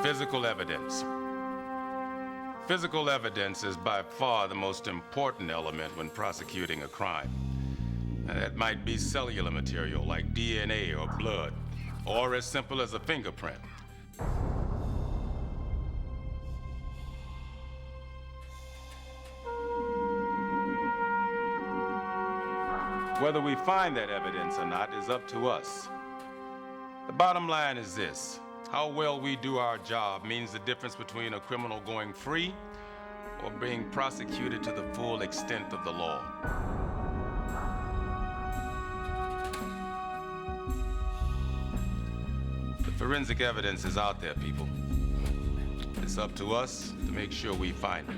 Physical evidence. Physical evidence is by far the most important element when prosecuting a crime. And that might be cellular material like DNA or blood, or as simple as a fingerprint. Whether we find that evidence or not is up to us. The bottom line is this: how well we do our job means the difference between a criminal going free or being prosecuted to the full extent of the law. The forensic evidence is out there, people. It's up to us to make sure we find it.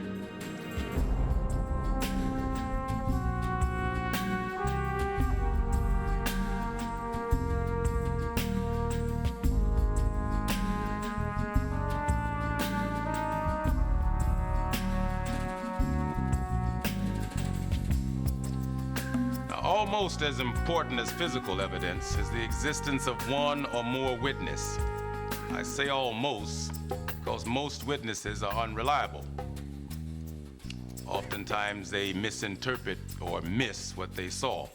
Almost as important as physical evidence is the existence of one or more witnesses. I say almost because most witnesses are unreliable. Oftentimes they misinterpret or miss what they saw.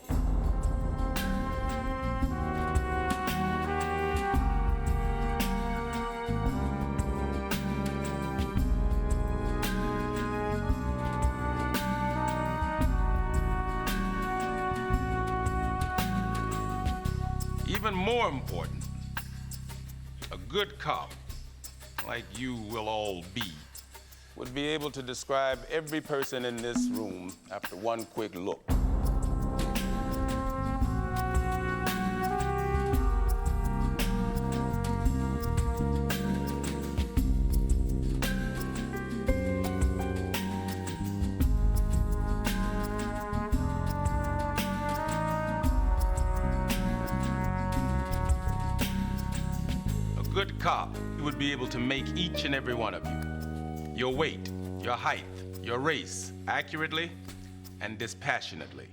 Even more important, a good cop, like you will all be, would be able to describe every person in this room after one quick look. Good cop, you would be able to make each and every one of you, your weight, your height, your race, accurately and dispassionately.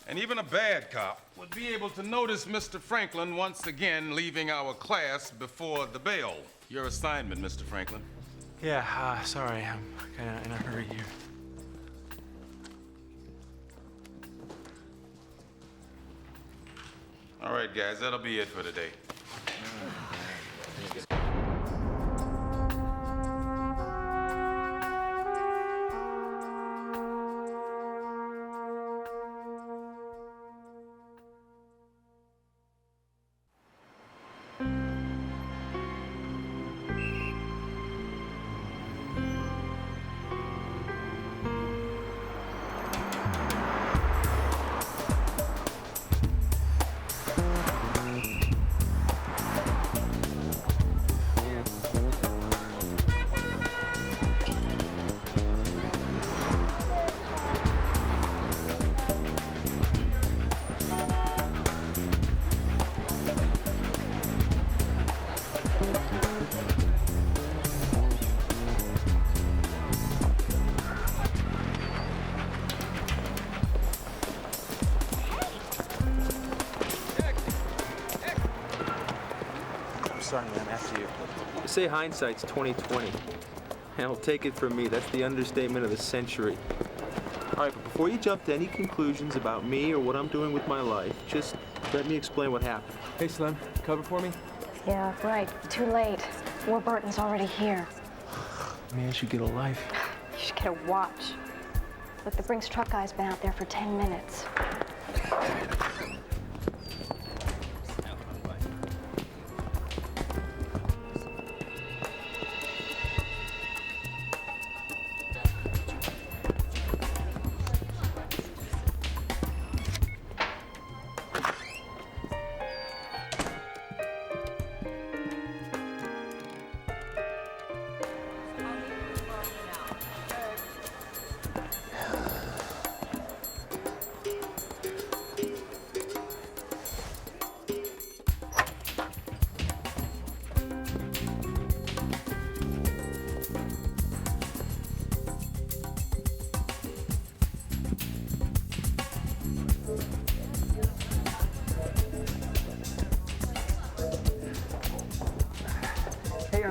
And even a bad cop would be able to notice Mr. Franklin once again leaving our class before the bell. Your assignment, Mr. Franklin. Yeah, sorry, I'm kind of in a hurry here. All right, guys, that'll be it for today. Sorry, man, after you. They say hindsight's 20/20. Hell, take it from me, that's the understatement of the century. All right, but before you jump to any conclusions about me or what I'm doing with my life, just let me explain what happened. Hey, Slim, cover for me? Yeah, right. Too late. Warburton's already here. Man, should get a life. You should get a watch. Look, the Brinks truck guy's been out there for 10 minutes.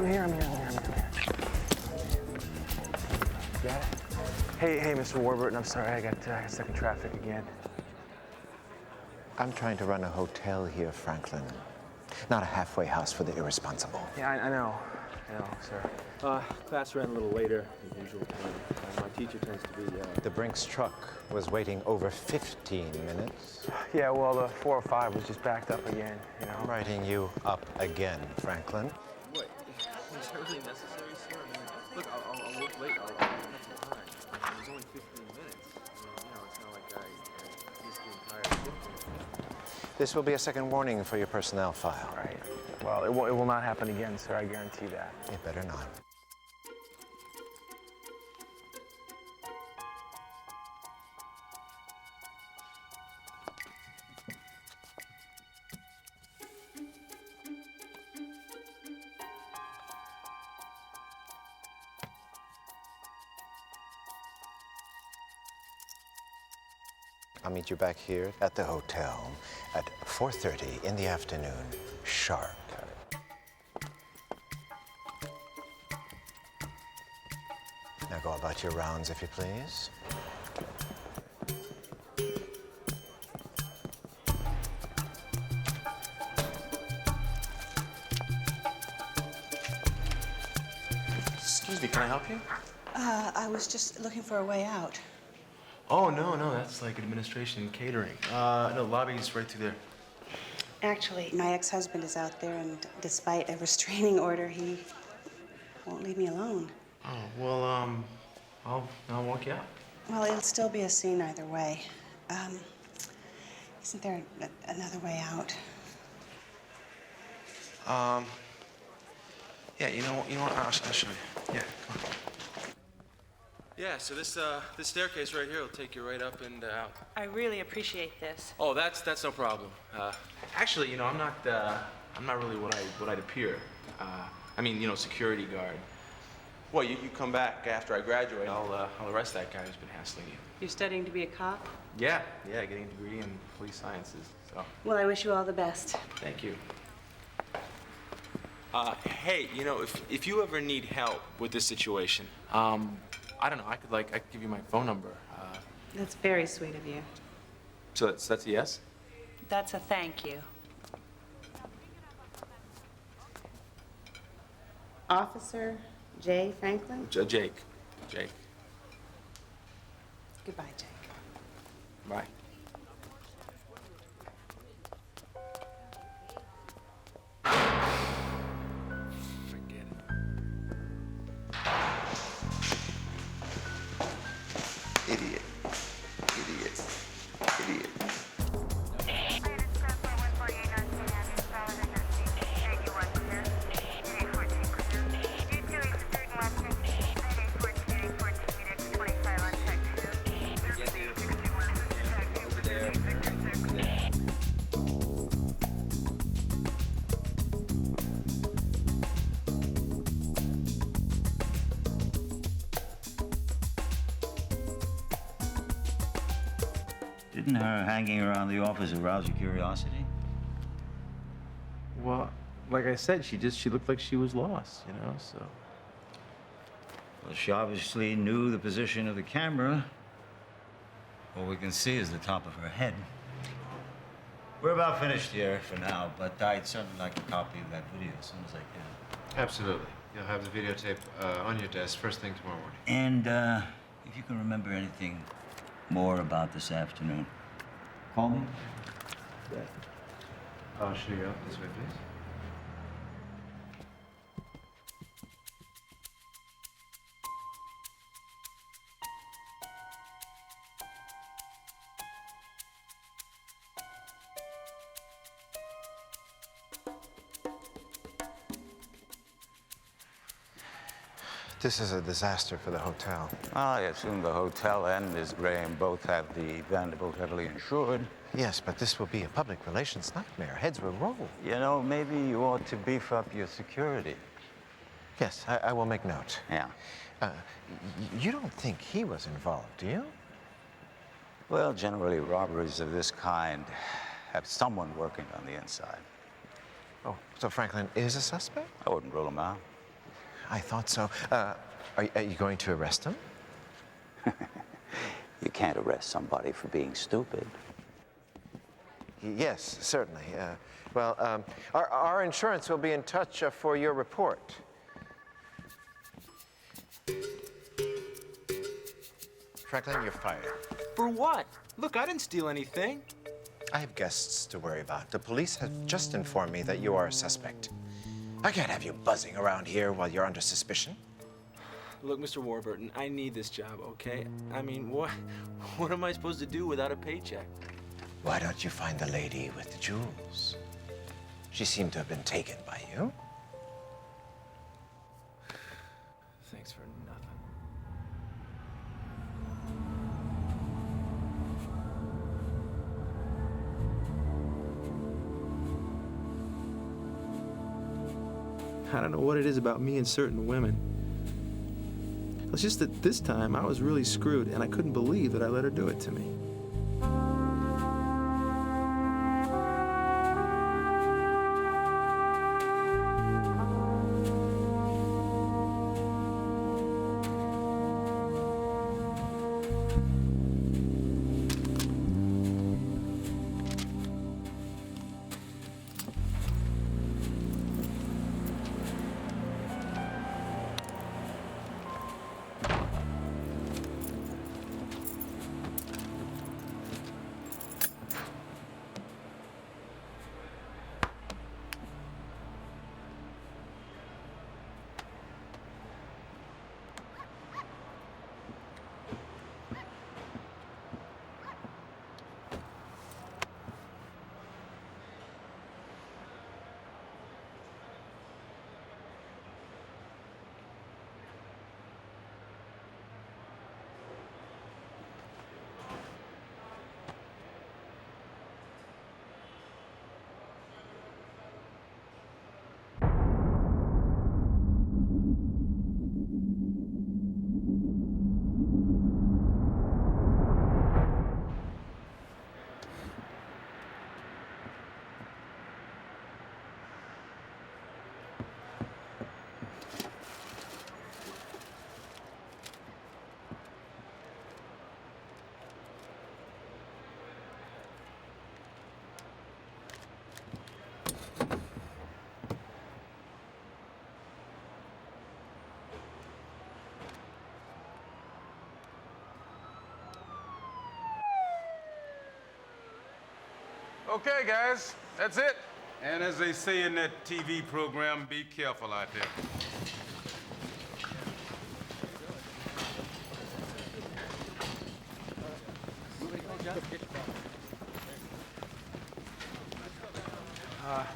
here. Got it? Hey, Mr. Warburton, I'm sorry, I got stuck in traffic again. I'm trying to run a hotel here, Franklin. Not a halfway house for the irresponsible. Yeah, I know, sir. Class ran a little later than usual. My teacher tends to be, The Brinks truck was waiting over 15 minutes. Yeah, well, the 405 was just backed up again, I'm writing you up again, Franklin. What? Is that really necessary, sir? I mean, look, I'll work late. I'll have some time. It was only 15 minutes. I mean, it's not like I just getting tired of 15. This will be a second warning for your personnel file. Right. Well, it will not happen again, sir, I guarantee that. It better not. I'll meet you back here at the hotel at 4:30 in the afternoon, sharp. Now go about your rounds, if you please. Excuse me, can I help you? I was just looking for a way out. Oh, no, that's like administration and catering. No, lobby's right through there. Actually, my ex-husband is out there, and despite a restraining order, he won't leave me alone. Oh, well, I'll walk you out. Well, it'll still be a scene either way. Isn't there another way out? Yeah, you know what? I'll show you. Yeah, come on. Yeah, so this staircase right here will take you right up and out. I really appreciate this. Oh, that's no problem. Actually, I'm not really what I'd appear. I mean, security guard. Well, you come back after I graduate, I'll arrest that guy who's been hassling you. You're studying to be a cop? Yeah, getting a degree in police sciences. So. Well, I wish you all the best. Thank you. Hey, if you ever need help with this situation, I don't know. I could give you my phone number. That's very sweet of you. So that's a yes? That's a thank you. Officer J. Franklin? Jake. Goodbye, Jake. Bye. Forget it. Idiot. Didn't her hanging around the office arouse your curiosity? Well, like I said, she looked like she was lost, so. Well, she obviously knew the position of the camera. All we can see is the top of her head. We're about finished here for now, but I'd certainly like a copy of that video as soon as I can. Absolutely. You'll have the videotape on your desk first thing tomorrow morning. And if you can remember anything more about this afternoon, call me. Yeah. I'll show you out this way, please. This is a disaster for the hotel. I assume the hotel and Ms. Graham both have the Vanderbilt heavily insured. Yes, but this will be a public relations nightmare. Heads will roll. Maybe you ought to beef up your security. Yes, I will make note. Yeah. You don't think he was involved, do you? Well, generally, robberies of this kind have someone working on the inside. Oh, so Franklin is a suspect? I wouldn't rule him out. I thought so. Are you going to arrest him? You can't arrest somebody for being stupid. Yes, certainly. Our insurance will be in touch for your report. Franklin, you're fired. For what? Look, I didn't steal anything. I have guests to worry about. The police have just informed me that you are a suspect. I can't have you buzzing around here while you're under suspicion. Look, Mr. Warburton, I need this job, okay? I mean, what am I supposed to do without a paycheck? Why don't you find the lady with the jewels? She seemed to have been taken by you. Thanks for nothing. I don't know what it is about me and certain women. It's just that this time I was really screwed, and I couldn't believe that I let her do it to me. Okay, guys, that's it. And as they say in that TV program, be careful out there.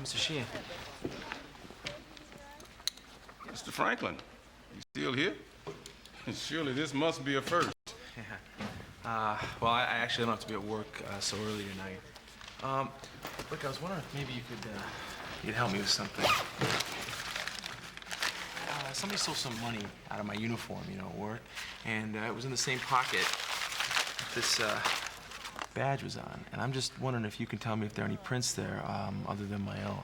Mr. Sheehan. Mr. Franklin, you still here? Surely this must be a first. Yeah. Well, I actually don't have to be at work so early tonight. Look, I was wondering if maybe you'd help me with something. Somebody stole some money out of my uniform, at work, and it was in the same pocket this badge was on. And I'm just wondering if you can tell me if there are any prints there other than my own.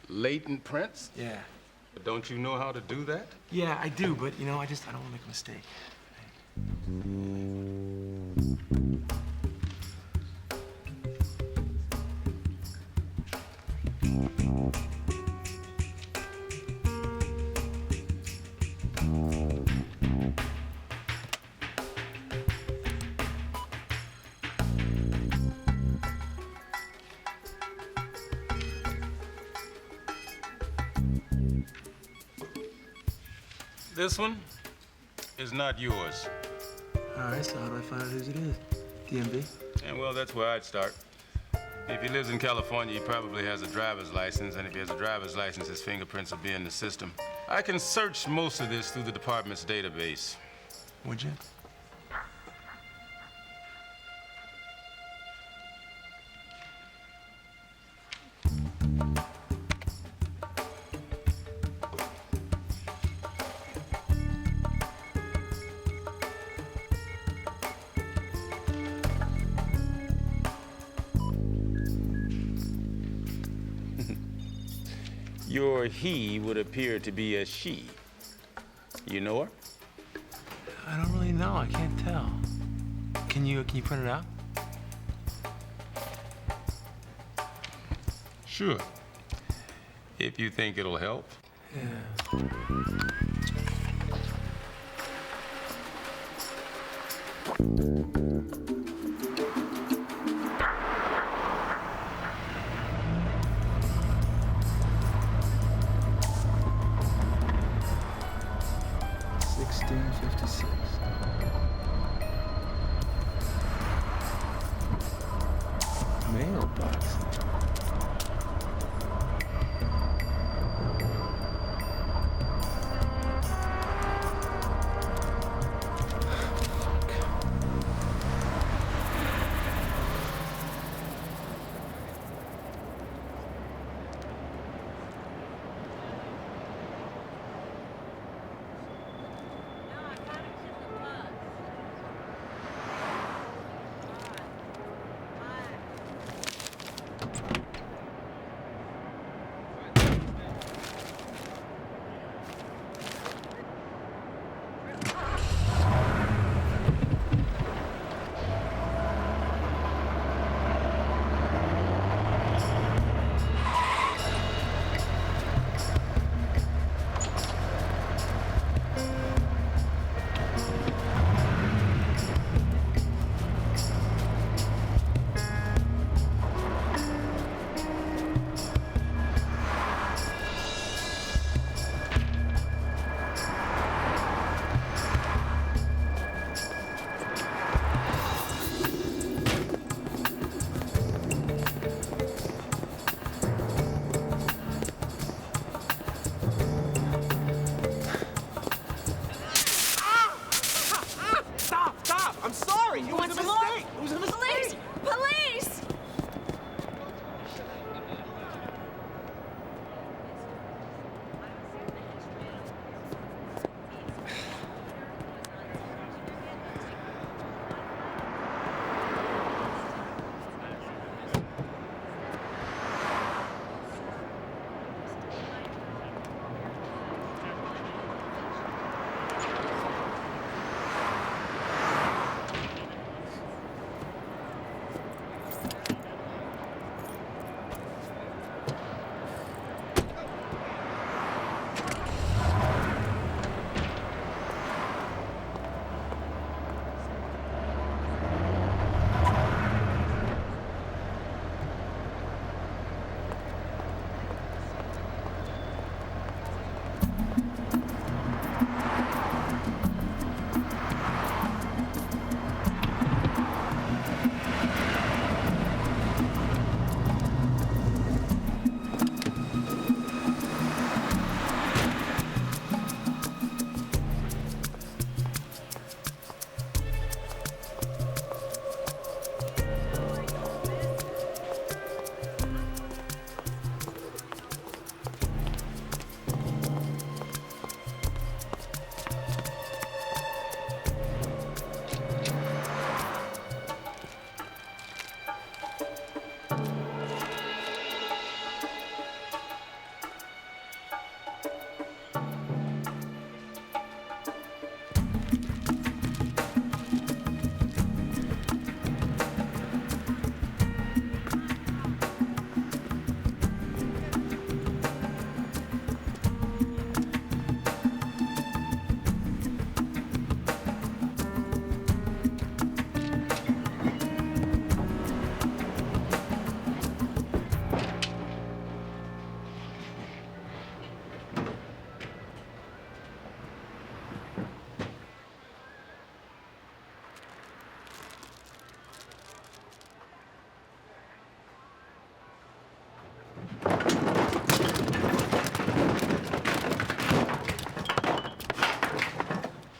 Latent prints? Yeah. But don't you know how to do that? Yeah, I do, but, I don't want to make a mistake. This one is not yours. All right, so how do I find out whose it is? DMV? And well, that's where I'd start. If he lives in California, he probably has a driver's license, and if he has a driver's license, his fingerprints will be in the system. I can search most of this through the department's database. Would you? Your he would appear to be a she. You know her? I don't really know. I can't tell. Can you print it out? Sure. If you think it'll help. Yeah. Mailbox.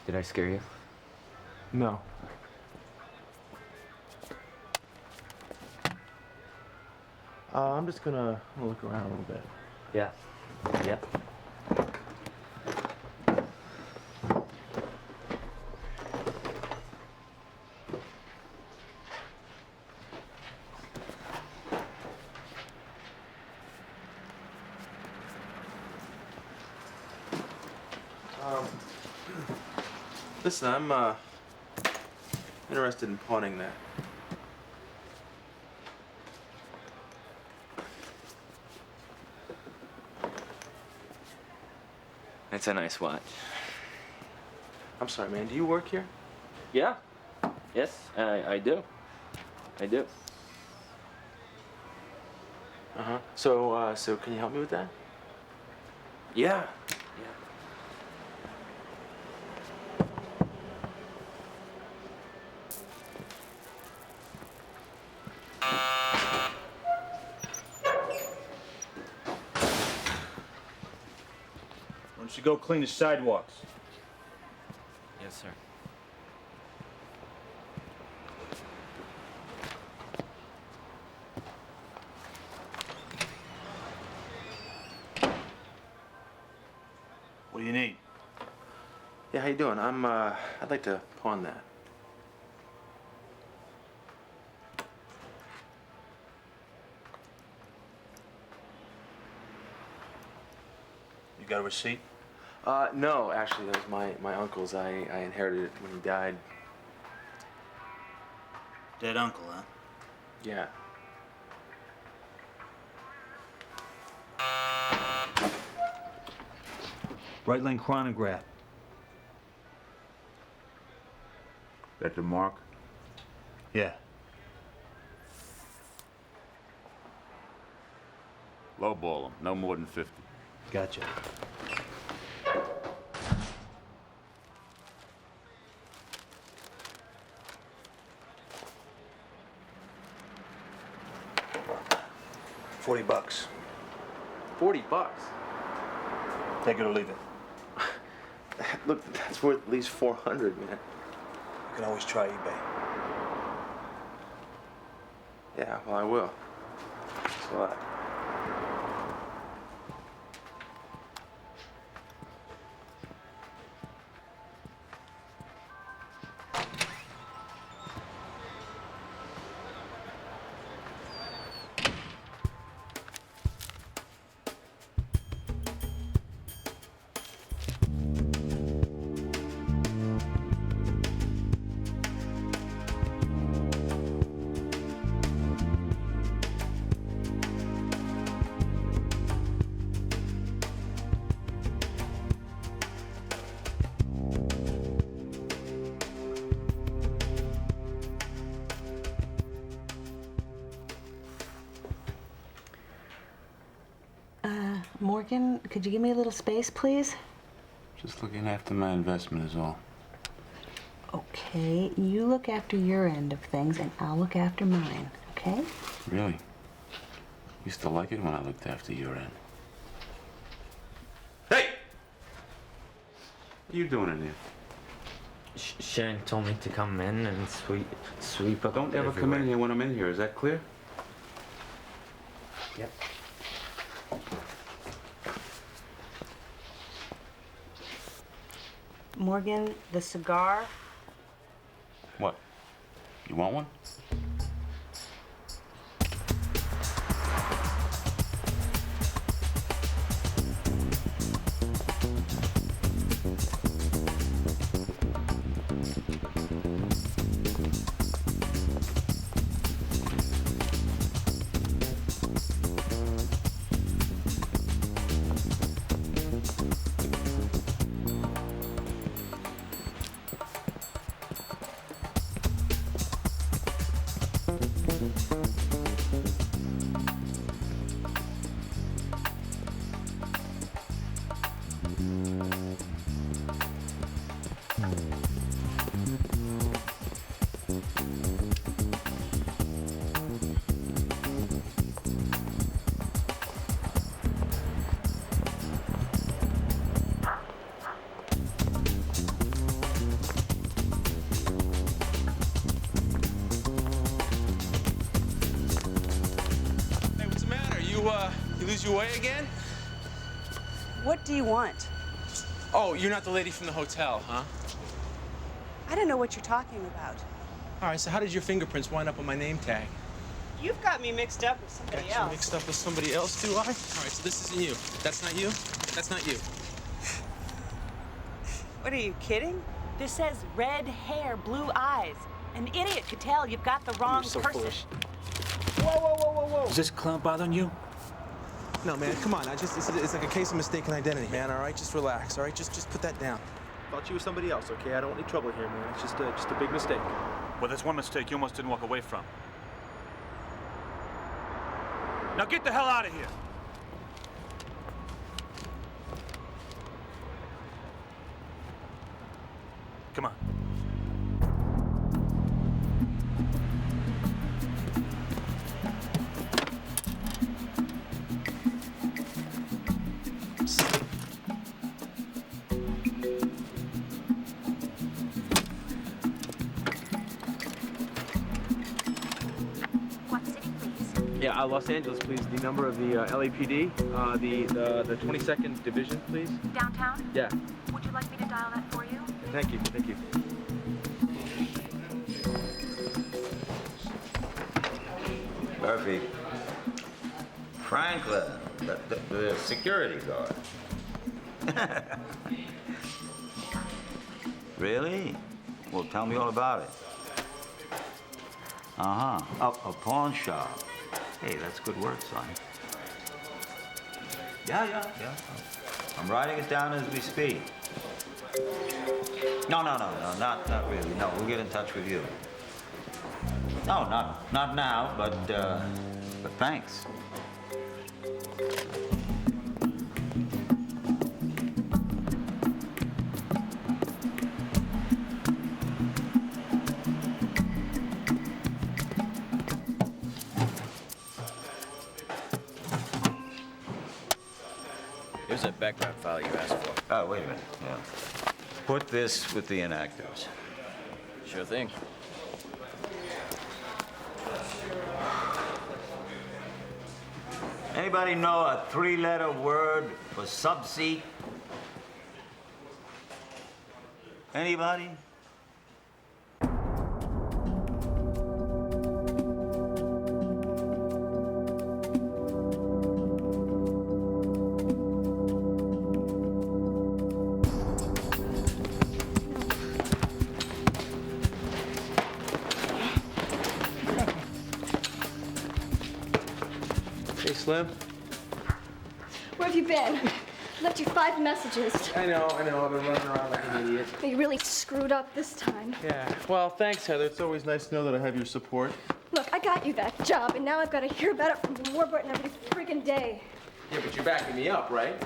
Did I scare you? No. I'm just gonna look around a little bit. Yeah. Yeah. Listen, I'm interested in pawning that. It's a nice watch. I'm sorry, man. Do you work here? Yeah. Yes, I do. I do. Uh-huh. So can you help me with that? Yeah. Why don't you go clean the sidewalks? Yes, sir. What do you need? Yeah, how you doing? I'd like to pawn that. You got a receipt? No, actually, that was my uncle's. I inherited it when he died. Dead uncle, huh? Yeah. Right lane chronograph. That the mark? Yeah. Lowball him, no more than 50. Gotcha. $40. $40. Take it or leave it. Look, that's worth at least 400, man. You can always try eBay. Yeah, well, I will. So what? Morgan, could you give me a little space, please? Just looking after my investment is all. Okay, you look after your end of things, and I'll look after mine, okay? Really? Used to like it when I looked after your end. Hey! What are you doing in here? Sharon told me to come in and sweep up. Don't ever come in here when I'm in here, is that clear? Yep. Morgan, the cigar. What? You want one? You lose your way again? What do you want? Oh, you're not the lady from the hotel, huh? I don't know what you're talking about. All right, so how did your fingerprints wind up on my name tag? You've got me mixed up with somebody Got you mixed up with somebody else, do I? All right, so this isn't you. That's not you. That's not you. What, are you kidding? This says red hair, blue eyes. An idiot could tell you've got the wrong You're so person. foolish. Whoa. Is this clown bothering you? No, man, come on. It's like a case of mistaken identity, man, all right? Just relax, all right? Just put that down. Thought you were somebody else, okay? I don't want any trouble here, man. It's just a big mistake. Well, there's one mistake you almost didn't walk away from. Now get the hell out of here! Come on. What city, please? Yeah, Los Angeles, please. The number of the LAPD, the 22nd Division, please. Downtown? Yeah. Would you like me to dial that for you? Thank you. Murphy. Franklin, the security guard. Really? Well, tell me all about it. Uh-huh. A pawn shop. Hey, that's good work, son. Yeah. I'm writing it down as we speak. No, not really. No, we'll get in touch with you. No, not now, but thanks. Here's that background file you asked for. Oh, wait a minute. Yeah. Put this with the inactives. Sure thing. Anybody know a three-letter word for subseat? Anybody? Hey, Slim. Where have you been? Left you 5 messages. I know. I've been running around like an idiot. You really screwed up this time. Yeah. Well, thanks, Heather. It's always nice to know that I have your support. Look, I got you that job, and now I've got to hear about it from Warburton every friggin' day. Yeah, but you're backing me up, right?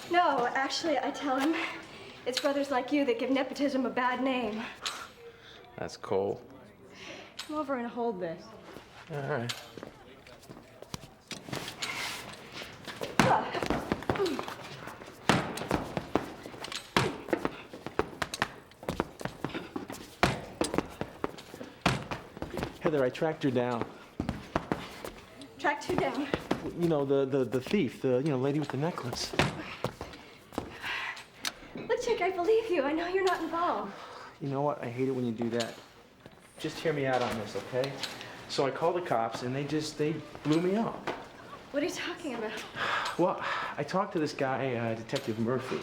No, actually, I tell him it's brothers like you that give nepotism a bad name. That's cold. Come over and hold this. All right. Heather, I tracked her down. Tracked you down. You know, the thief, the lady with the necklace. Look, Jake, I believe you. I know you're not involved. You know what? I hate it when you do that. Just hear me out on this, okay? So I called the cops, and they blew me up. What are you talking about? Well, I talked to this guy, Detective Murphy.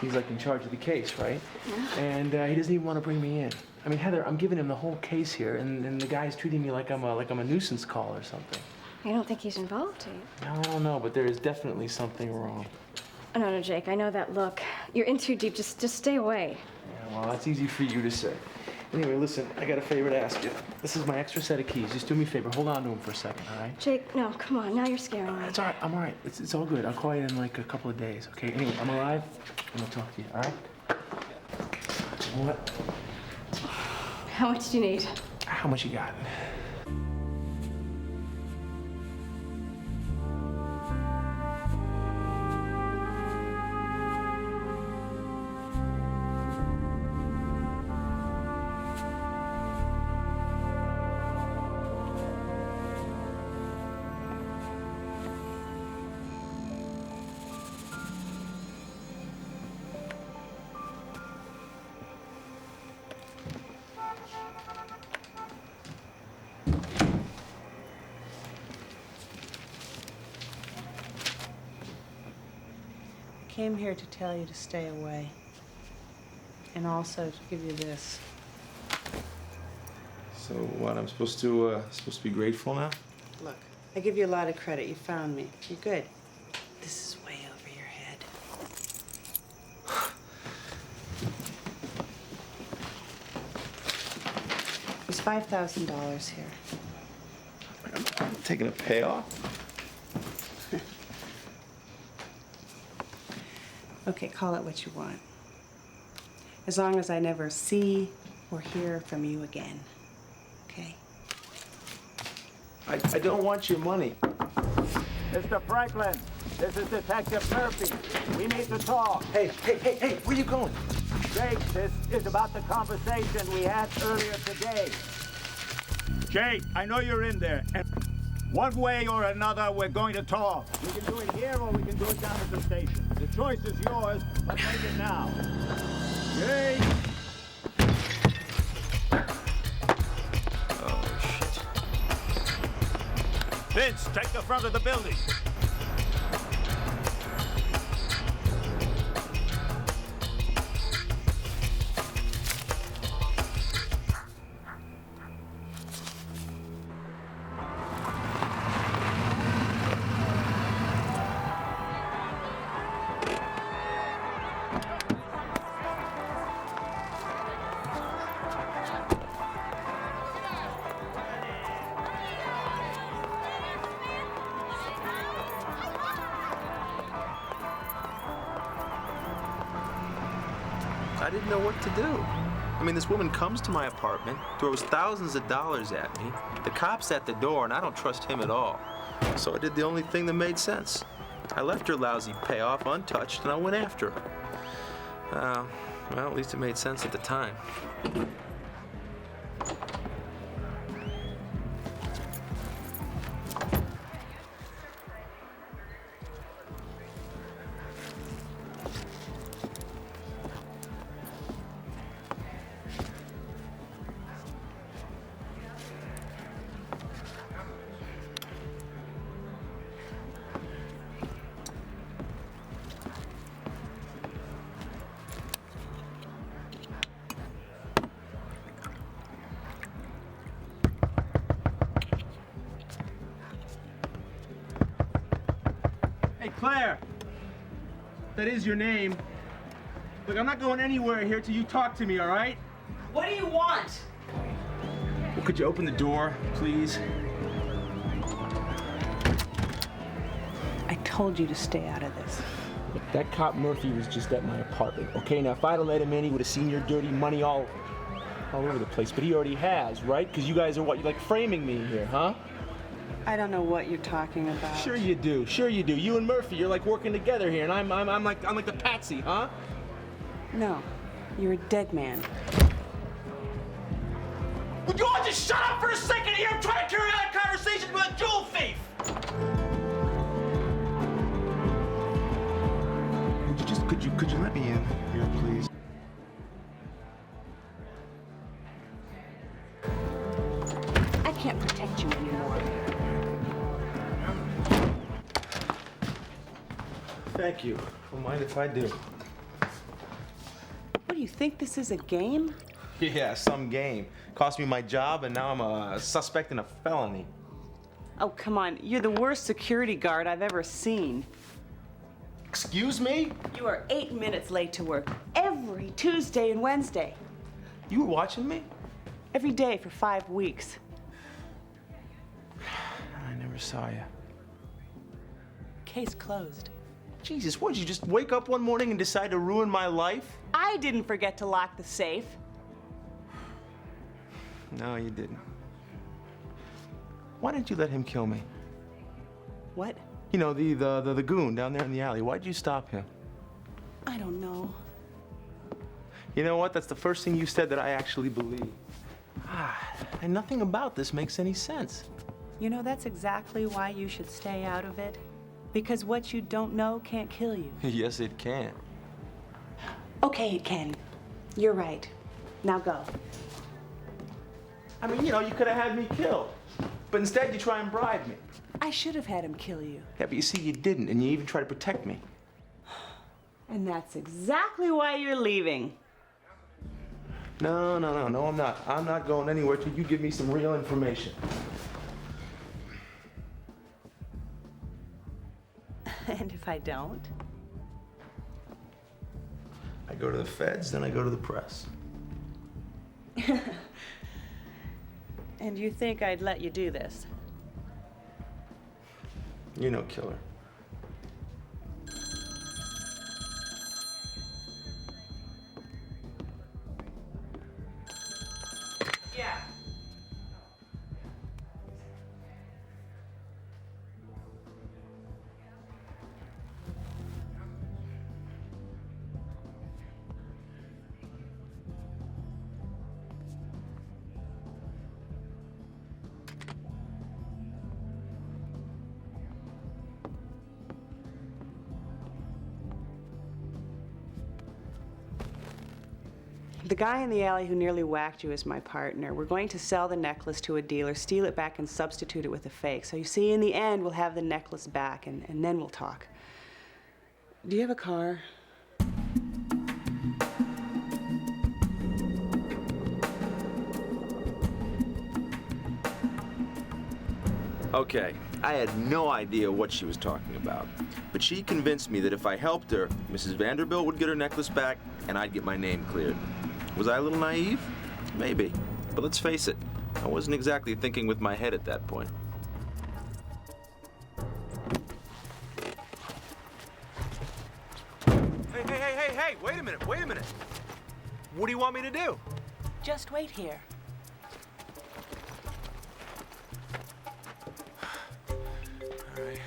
He's like in charge of the case, right? Yeah. And he doesn't even want to bring me in. I mean, Heather, I'm giving him the whole case here, and the guy's treating me like I'm a nuisance call or something. You don't think he's involved, do you? No, but there is definitely something wrong. Oh, no, Jake, I know that look. You're in too deep. Just stay away. Yeah, well, that's easy for you to say. Anyway, listen, I got a favor to ask you. This is my extra set of keys. Just do me a favor. Hold on to them for a second, all right? Jake, no, come on. Now you're scaring me. It's all right. I'm all right. It's all good. I'll call you in like a couple of days, okay? Anyway, I'm alive, and I'll talk to you, all right? You know what? How much do you need? How much you got? came here to tell you to stay away. And also to give you this. So what? I'm supposed to be grateful now? Look, I give you a lot of credit. You found me. You're good. This is way over your head. There's $5,000 here. I'm taking a payoff. Okay, call it what you want. As long as I never see or hear from you again. Okay? I don't want your money. Mr. Franklin, this is Detective Murphy. We need to talk. Hey, where you going? Jake, this is about the conversation we had earlier today. Jake, I know you're in there. And one way or another, we're going to talk. We can do it here or we can do it down at the station. The choice is yours, but make it now. Jake! Oh, shit. Vince, take the front of the building. I didn't know what to do. I mean, this woman comes to my apartment, throws thousands of dollars at me. The cop's at the door, and I don't trust him at all. So I did the only thing that made sense. I left her lousy payoff untouched, and I went after her. Well, at least it made sense at the time. Hey, Claire. That is your name. Look, I'm not going anywhere here till you talk to me, all right? What do you want? Well, could you open the door, please? I told you to stay out of this. Look, that cop Murphy was just at my apartment, okay? Now, if I'd have let him in, he would have seen your dirty money all over the place. But he already has, right? Because you guys are what? You're like framing me here, huh? I don't know what you're talking about. Sure you do. Sure you do. You and Murphy, you're like working together here, and I'm like the patsy, huh? No, you're a dead man. Would you all just shut up for a second here? I'm trying to carry on a conversation with a jewel thief. Could you let me in here, please? I can't protect you anymore. Thank you. Don't mind if I do. What do you think this is, a game? Yeah, some game. Cost me my job, and now I'm a suspect in a felony. Oh, come on. You're the worst security guard I've ever seen. Excuse me? You are 8 minutes late to work every Tuesday and Wednesday. You were watching me? Every day for 5 weeks. I never saw you. Case closed. Jesus, what, did you just wake up one morning and decide to ruin my life? I didn't forget to lock the safe. No, you didn't. Why didn't you let him kill me? What? You know, the goon down there in the alley. Why'd you stop him? I don't know. You know what? That's the first thing you said that I actually believe. And nothing about this makes any sense. You know, that's exactly why you should stay out of it. Because what you don't know can't kill you. Yes, it can. Okay, it can. You're right. Now go. I mean, you know, you could have had me killed. But instead, you try and bribe me. I should have had him kill you. Yeah, but you see, you didn't, and you even tried to protect me. And that's exactly why you're leaving. No, I'm not. I'm not going anywhere till you give me some real information. And if I don't? I go to the feds, then I go to the press. And you think I'd let you do this? You're no killer. Yeah. The guy in the alley who nearly whacked you is my partner. We're going to sell the necklace to a dealer, steal it back, and substitute it with a fake. So you see, in the end, we'll have the necklace back, and then we'll talk. Do you have a car? Okay, I had no idea what she was talking about. But she convinced me that if I helped her, Mrs. Vanderbilt would get her necklace back, and I'd get my name cleared. Was I a little naive? Maybe. But let's face it, I wasn't exactly thinking with my head at that point. Hey, wait a minute. What do you want me to do? Just wait here. All right.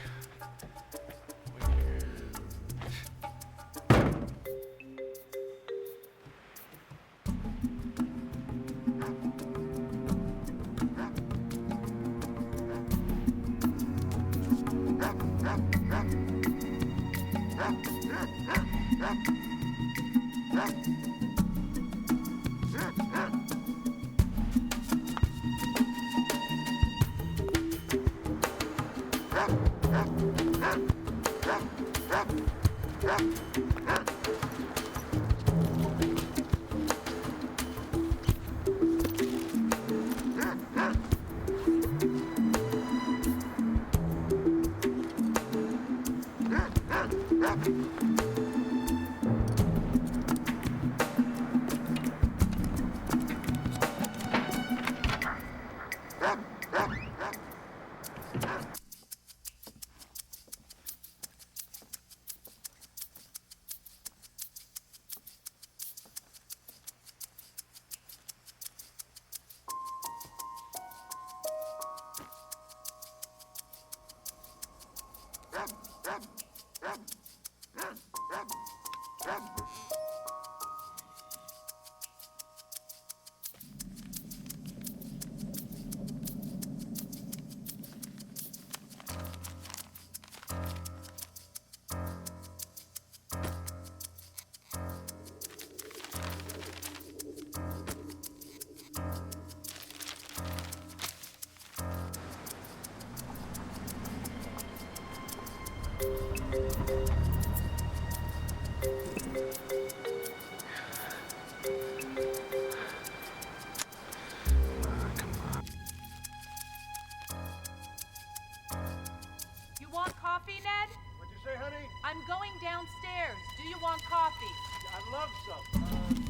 You want coffee, Ned? What'd you say, honey? I'm going downstairs. Do you want coffee? I'd love some.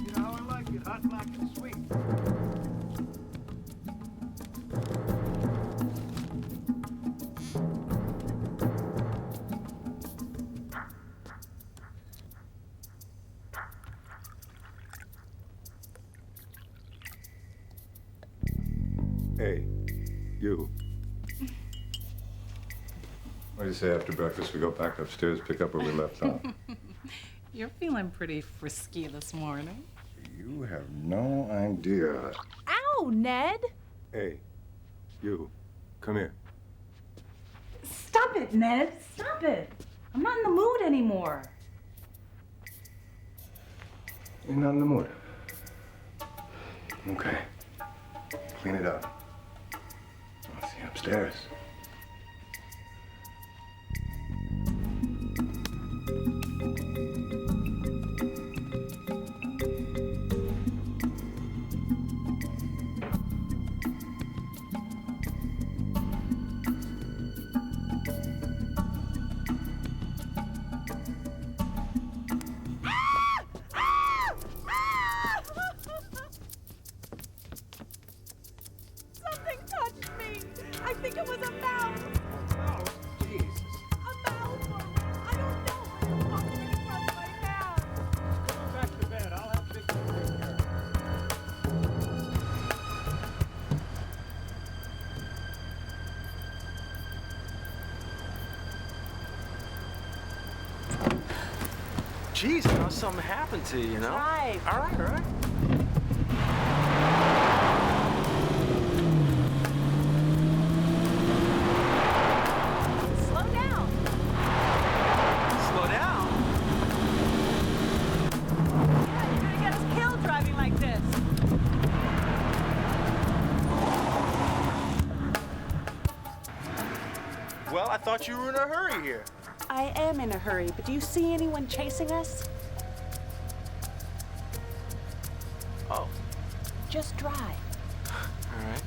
You know how I like it, hot, black, and sweet. Hey, you. What do you say after breakfast we go back upstairs, pick up where we left off? You're feeling pretty frisky this morning. You have no idea. Ow, Ned! Hey, you, come here. Stop it, Ned. Stop it. I'm not in the mood anymore. You're not in the mood. Okay. Clean it up. I'll see you upstairs. think it was a mouse. Oh, Jesus. A mouse. I don't know, but it walked right across my path. Come on back to bed. I'll have Victor take care of Jeez, something happened to you, you know? Drive. All right, all right. Slow down. Slow down. Yeah, you're gonna get us killed driving like this. Well, I thought you were in a hurry here. I am in a hurry, but do you see anyone chasing us? Oh, Just drive. all right.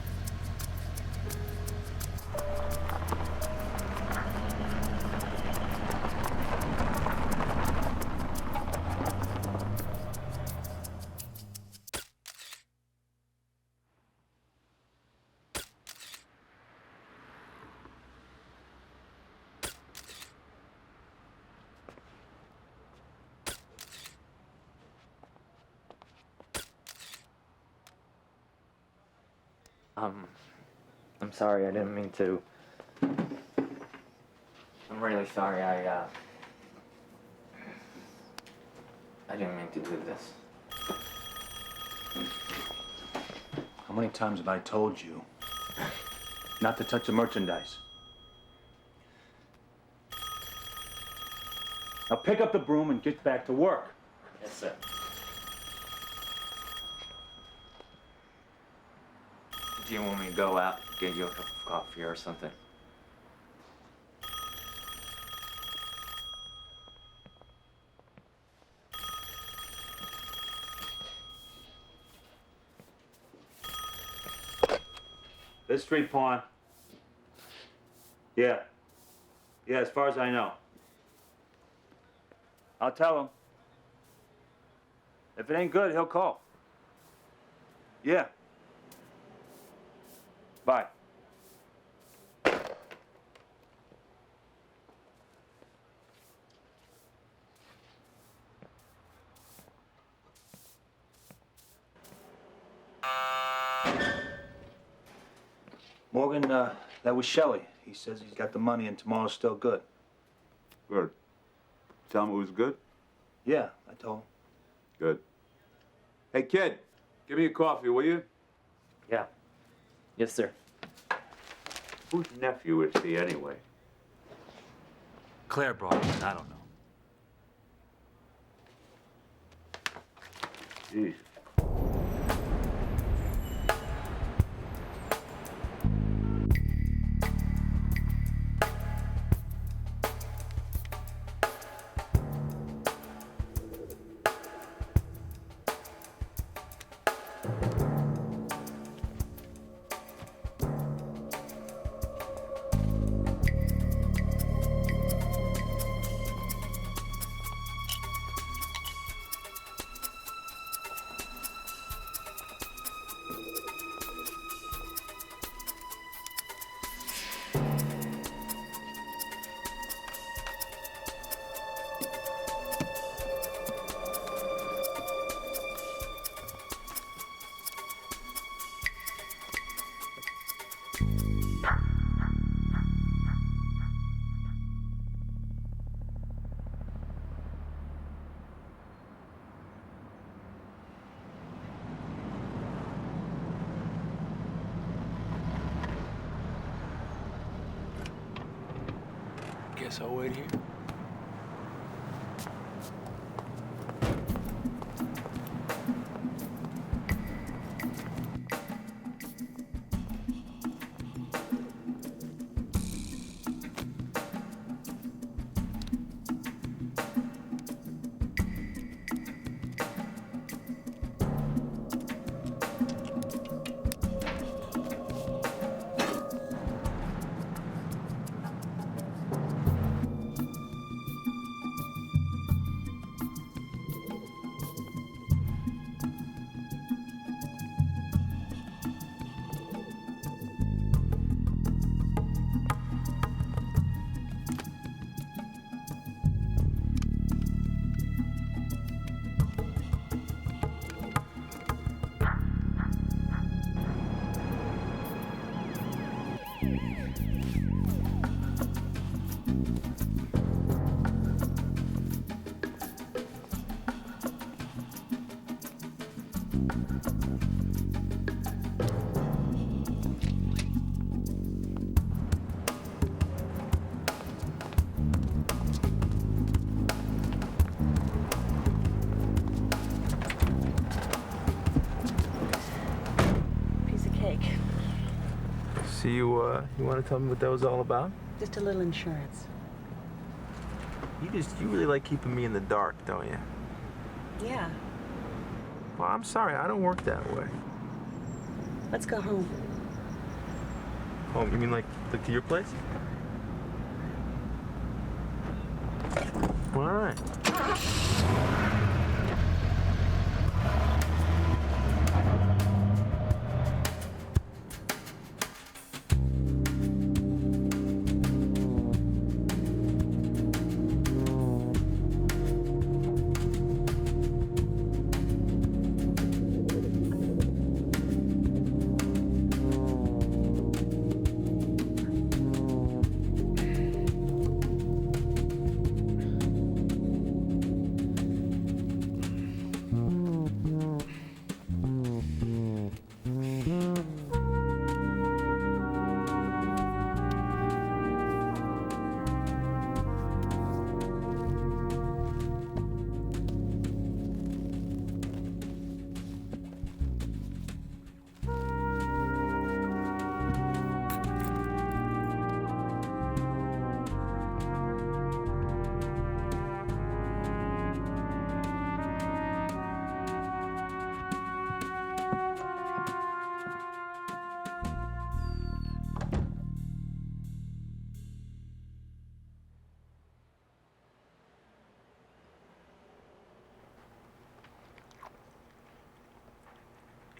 I'm sorry, I didn't mean to. I'm really sorry, I didn't mean to do this. How many times have I told you not to touch the merchandise? Now pick up the broom and get back to work. Yes, sir. Do you want me to go out and get you a cup of coffee or something? This street pawn. Yeah. Yeah, as far as I know. I'll tell him. If it ain't good, he'll call. Yeah. Bye. Morgan, that was Shelley. He says he's got the money and tomorrow's still good. Good. Tell him it was good? Yeah, I told him. Good. Hey, kid, give me a coffee, will you? Yeah. Yes, sir. Whose nephew is he, anyway? Claire brought him in. I don't know. Jeez. Guess I'll wait here. Piece of cake. So you want to tell me what that was all about? Just a little insurance. You really like keeping me in the dark, don't you? Yeah. Well, I'm sorry, I don't work that way. Let's go home. Oh, you mean like to your place? All right.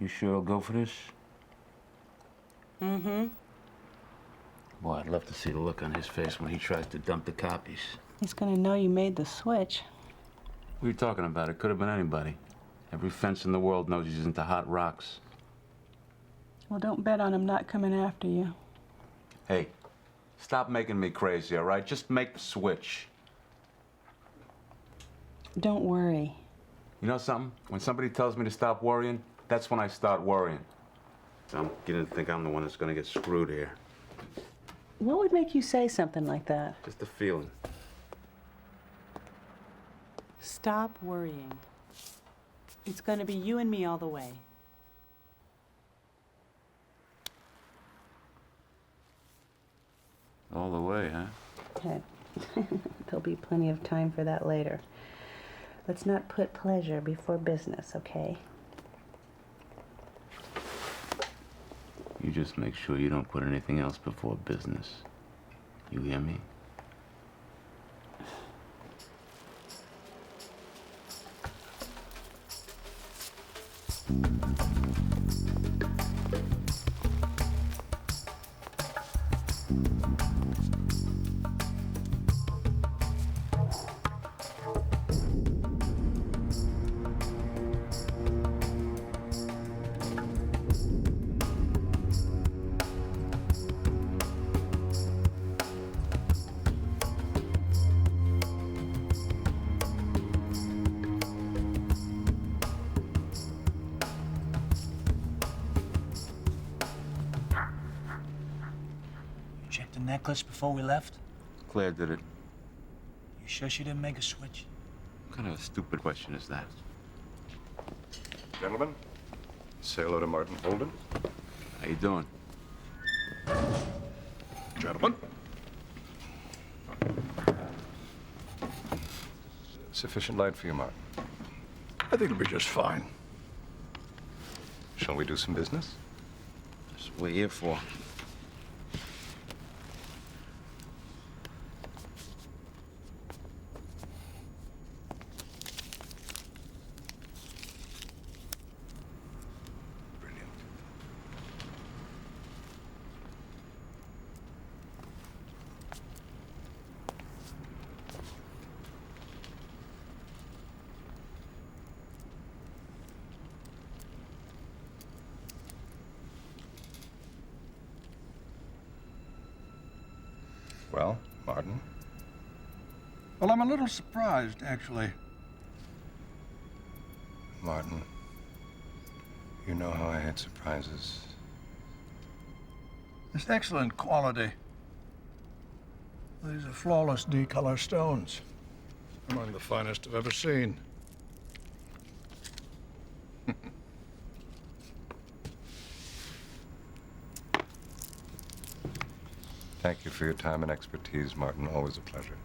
You sure I'll go for this? Mm-hmm. Boy, I'd love to see the look on his face when he tries to dump the copies. He's gonna know you made the switch. What are you talking about? It could have been anybody. Every fence in the world knows he's into hot rocks. Well, don't bet on him not coming after you. Hey, stop making me crazy, all right? Just make the switch. Don't worry. You know something? When somebody tells me to stop worrying, that's when I start worrying. I'm beginning to think I'm the one that's gonna get screwed here. What would make you say something like that? Just a feeling. Stop worrying. It's gonna be you and me all the way. All the way, huh? Okay. There'll be plenty of time for that later. Let's not put pleasure before business, okay? You just make sure you don't put anything else before business. You hear me? Checked the necklace before we left? Claire did it. You sure she didn't make a switch? What kind of a stupid question is that? Gentlemen, say hello to Martin Holden. How you doing? Gentlemen. Sufficient light for you, Martin? I think it'll be just fine. Shall we do some business? That's what we're here for. Well, Martin? Well, I'm a little surprised, actually. Martin, you know how I hate surprises. It's excellent quality. These are flawless D-color stones. Among the finest I've ever seen. Thank you for your time and expertise, Martin. Always a pleasure.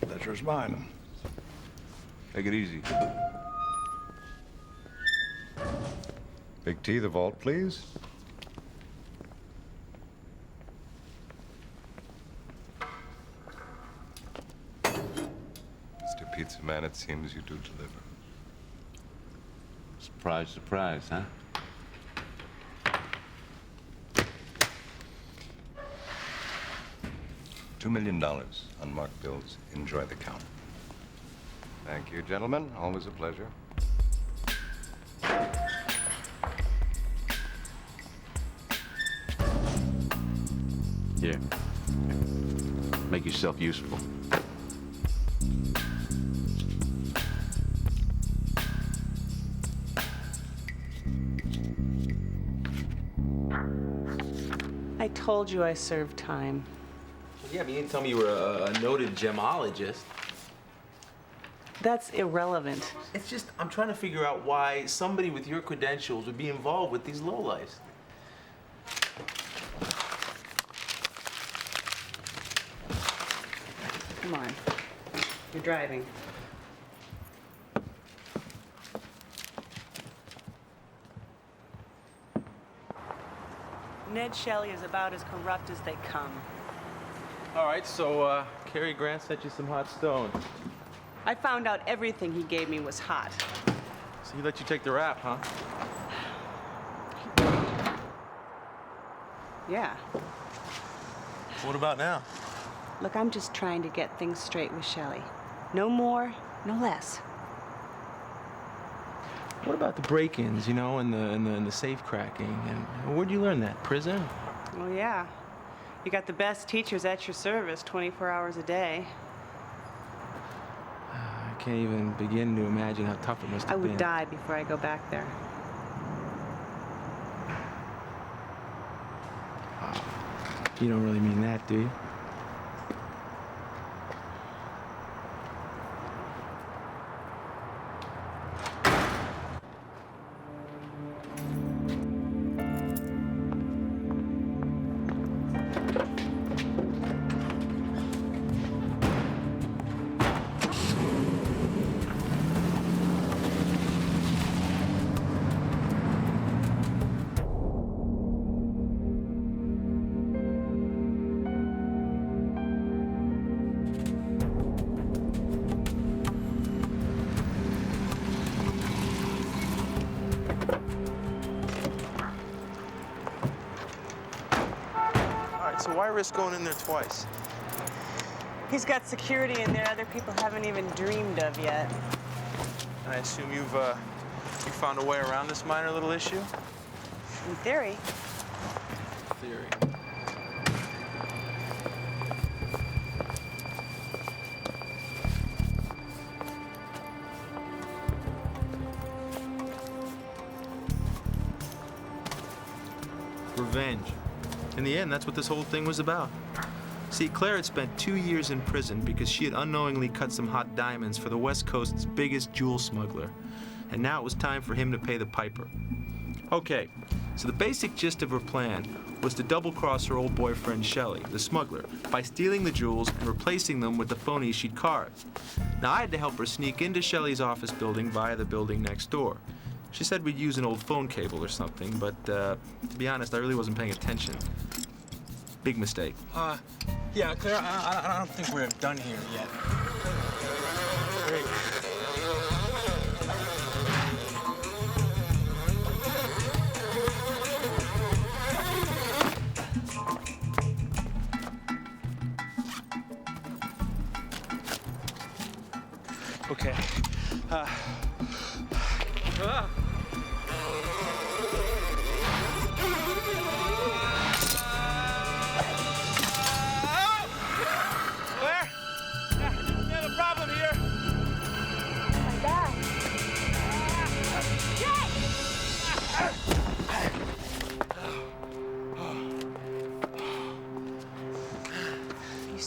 Pleasure's mine. Take it easy. Big T, the vault, please. Mr. Pizza Man, it seems you do deliver. Surprise, surprise, huh? $2 million, unmarked bills. Enjoy the count. Thank you, gentlemen. Always a pleasure. Here. Make yourself useful. I told you I served time. Yeah, but you didn't tell me you were a noted gemologist. That's irrelevant. It's just, I'm trying to figure out why somebody with your credentials would be involved with these lowlifes. Come on. You're driving. Ned Shelley is about as corrupt as they come. All right, so Cary Grant sent you some hot stones. I found out everything he gave me was hot. So he let you take the rap, huh? Yeah. What about now? Look, I'm just trying to get things straight with Shelley. No more, no less. What about the break-ins, you know, and the safe cracking? And where'd you learn that? Prison? Oh, yeah. You got the best teachers at your service 24 hours a day. I can't even begin to imagine how tough it must have I been. would die before I go back there. You don't really mean that, do you? So why risk going in there twice? He's got security in there other people haven't even dreamed of yet. I assume you found a way around this minor little issue? In theory. Theory. Revenge. In the end, that's what this whole thing was about. See, Claire had spent 2 years in prison because she had unknowingly cut some hot diamonds for the West Coast's biggest jewel smuggler. And now it was time for him to pay the piper. Okay, so the basic gist of her plan was to double-cross her old boyfriend, Shelley, the smuggler, by stealing the jewels and replacing them with the phonies she'd carved. Now, I had to help her sneak into Shelley's office building via the building next door. She said we'd use an old phone cable or something, but to be honest, I really wasn't paying attention. Big mistake. Yeah, Claire, I don't think we're done here yet. Great. Okay.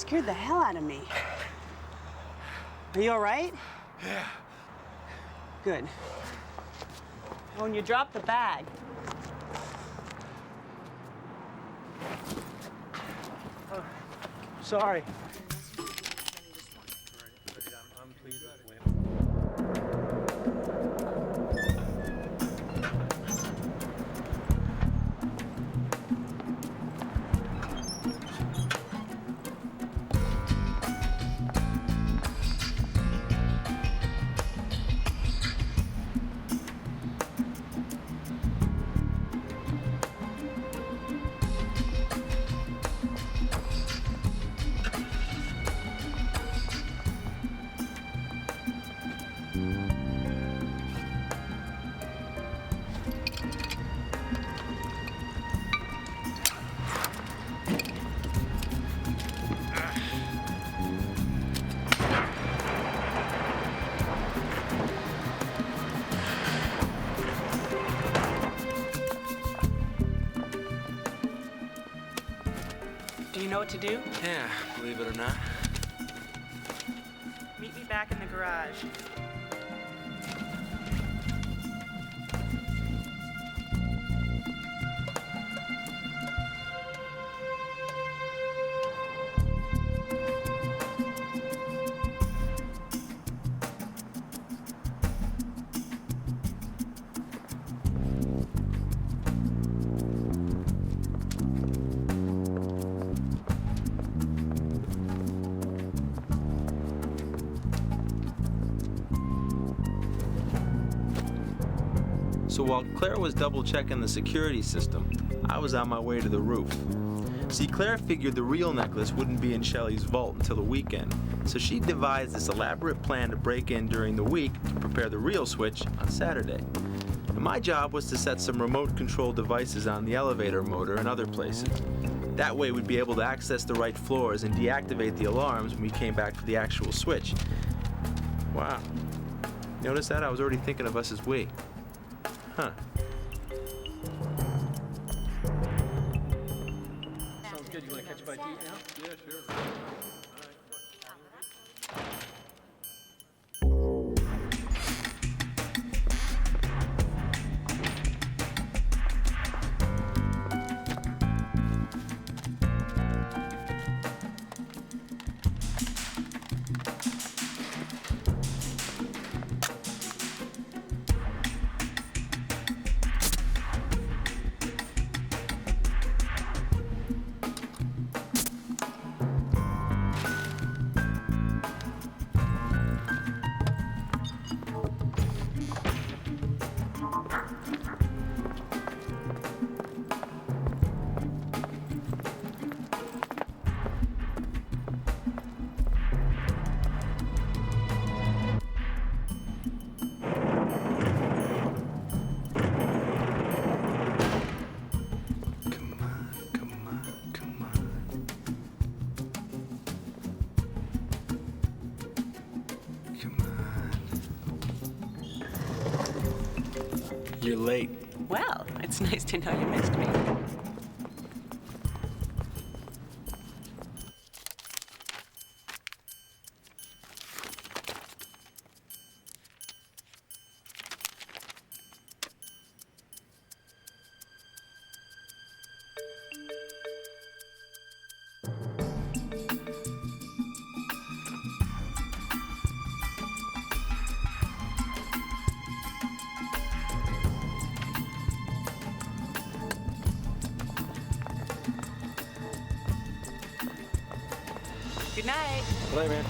scared the hell out of me. Are you all right? Yeah. Good. Oh, and you dropped the bag. Sorry. Do you know what to do? Yeah, believe it or not. Meet me back in the garage. So while Claire was double-checking the security system, I was on my way to the roof. See, Claire figured the real necklace wouldn't be in Shelley's vault until the weekend, so she devised this elaborate plan to break in during the week to prepare the real switch on Saturday. And my job was to set some remote-control devices on the elevator motor and other places. That way we'd be able to access the right floors and deactivate the alarms when we came back for the actual switch. Wow. Notice that? I was already thinking of us as we. Huh. Sounds good. You want to catch a bite to eat now? Yeah, sure. You're late. Well, it's nice to know you missed me. Good night. Good night, man.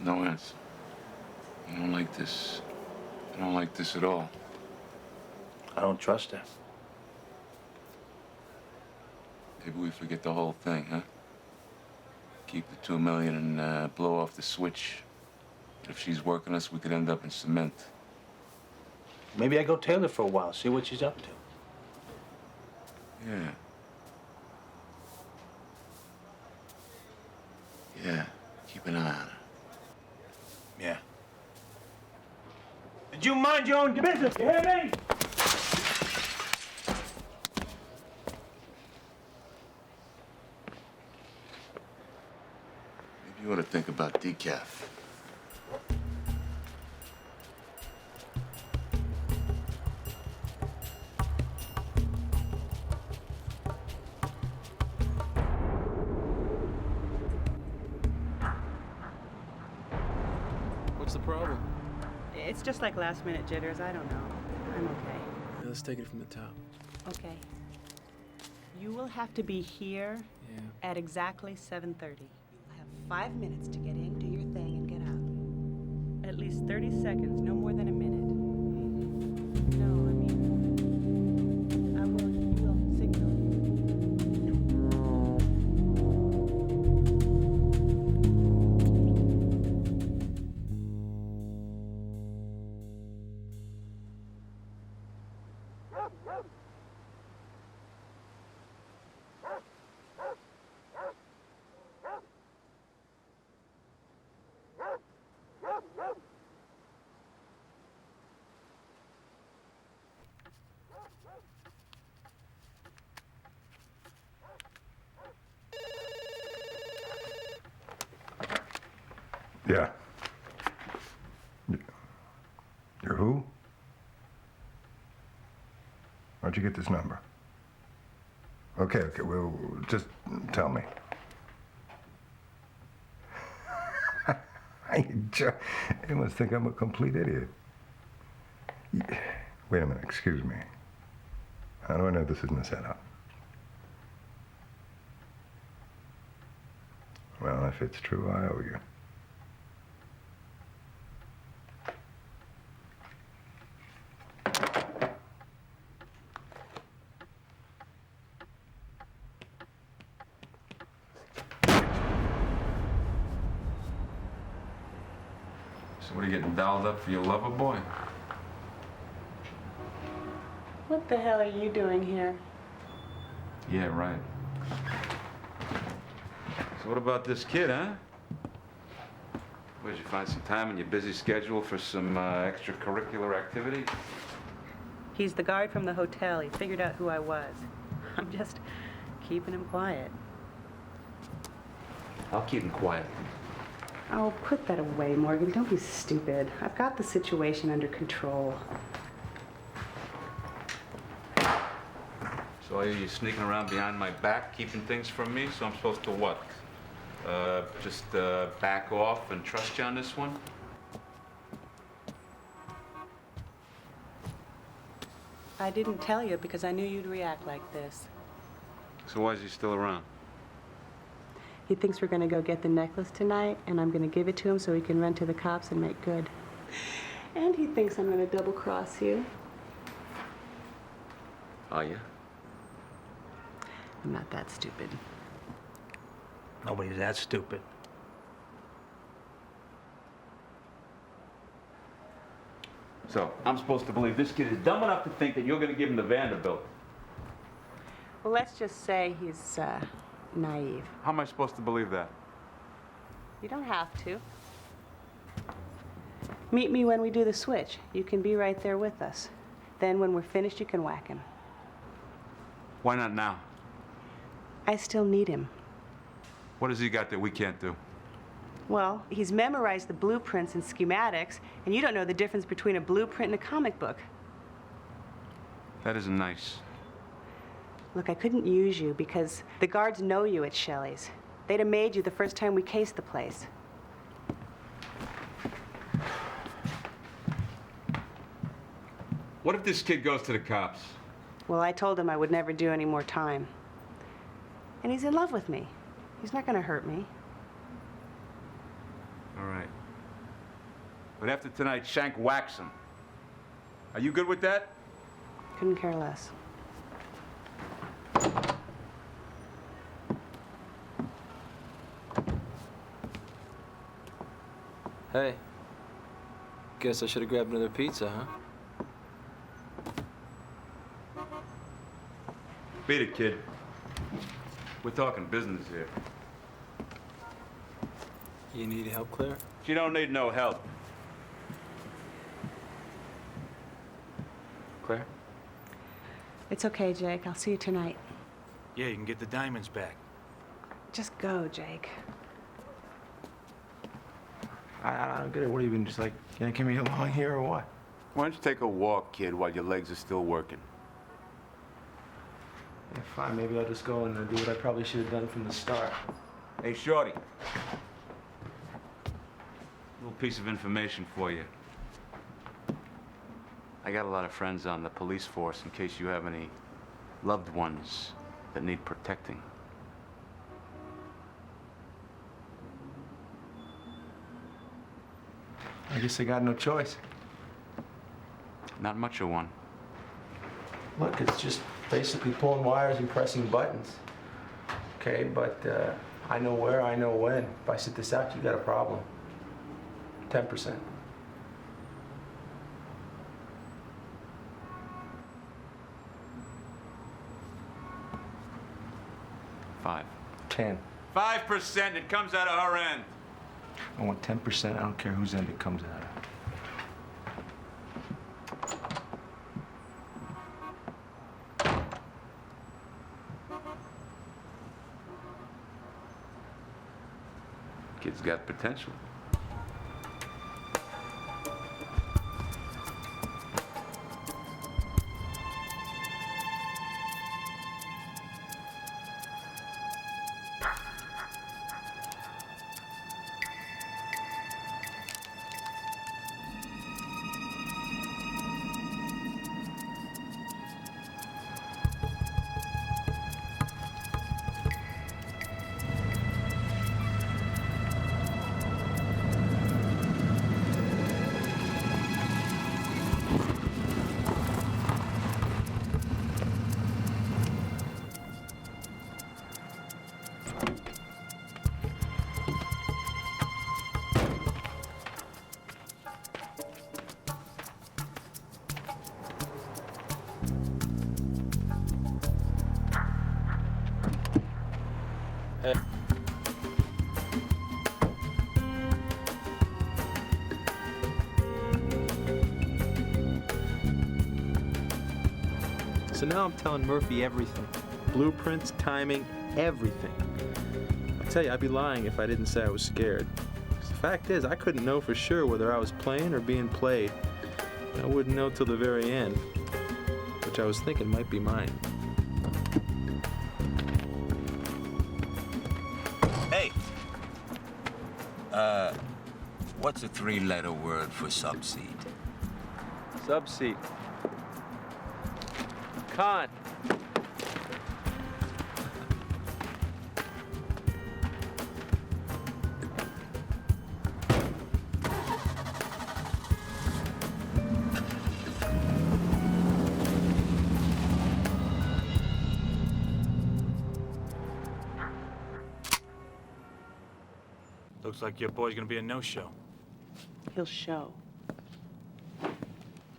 No answer. I don't like this. I don't like this at all. I don't trust her. Maybe we forget the whole thing, huh? Keep the $2 million and blow off the switch. If she's working us, we could end up in cement. Maybe I go tail her for a while, see what she's up to. Yeah. Yeah, keep an eye on her. Yeah. Did you mind your own business, you hear me? Maybe you ought to think about decaf. What's the problem? It's just like last-minute jitters. I don't know. I'm okay. Yeah, let's take it from the top. Okay. You will have to be here at exactly 7:30. You'll have 5 minutes to get in, do your thing, and get out. At least 30 seconds, no more than a minute. No, I mean, I will signal. Yeah. You're who? Where'd you get this number? Okay, well, just tell me. You must think I'm a complete idiot. Wait a minute, excuse me. How do I know this isn't a setup? Well, if it's true, I owe you. So what are you getting dolled up for your lover boy? What the hell are you doing here? Yeah, right. So what about this kid, huh? Where'd you find some time in your busy schedule for some extracurricular activity? He's the guard from the hotel. He figured out who I was. I'm just keeping him quiet. I'll keep him quiet. Oh, put that away, Morgan. Don't be stupid. I've got the situation under control. So are you sneaking around behind my back, keeping things from me? So I'm supposed to what? Just back off and trust you on this one? I didn't tell you because I knew you'd react like this. So why is he still around? He thinks we're gonna go get the necklace tonight, and I'm gonna give it to him so he can run to the cops and make good. And he thinks I'm gonna double-cross you. Are you? I'm not that stupid. Nobody's that stupid. So I'm supposed to believe this kid is dumb enough to think that you're going to give him the Vanderbilt. Well, let's just say he's naive. How am I supposed to believe that? You don't have to. Meet me when we do the switch. You can be right there with us. Then when we're finished, you can whack him. Why not now? I still need him. What has he got that we can't do? Well, he's memorized the blueprints and schematics, and you don't know the difference between a blueprint and a comic book. That isn't nice. Look, I couldn't use you because the guards know you at Shelley's. They'd have made you the first time we cased the place. What if this kid goes to the cops? Well, I told him I would never do any more time. And he's in love with me. He's not gonna hurt me. All right. But after tonight, Shank whacks him. Are you good with that? Couldn't care less. Hey. Guess I should have grabbed another pizza, huh? Beat it, kid. We're talking business here. You need help, Claire? She don't need no help. Claire? It's okay, Jake. I'll see you tonight. Yeah, you can get the diamonds back. Just go, Jake. I don't get it. What are you been just like yanking me along here or what? Why don't you take a walk, kid, while your legs are still working? Yeah, fine. Maybe I'll just go and do what I probably should have done from the start. Hey, Shorty. Little piece of information for you. I got a lot of friends on the police force in case you have any loved ones that need protecting. I guess I got no choice. Not much of one. Look, it's just basically pulling wires and pressing buttons. Okay, but I know where, I know when. If I sit this out, you got a problem. 10%. $5. 10. 5%, it comes out of her end. I want 10%. I don't care whose end it comes out of. Kid's got potential. So now I'm telling Murphy everything. Blueprints, timing, everything. I tell you, I'd be lying if I didn't say I was scared. 'Cause the fact is, I couldn't know for sure whether I was playing or being played. I wouldn't know till the very end, which I was thinking might be mine. Hey! What's a three-letter word for subseat? Subseat. Con. Looks like your boy's gonna be a no-show. He'll show. If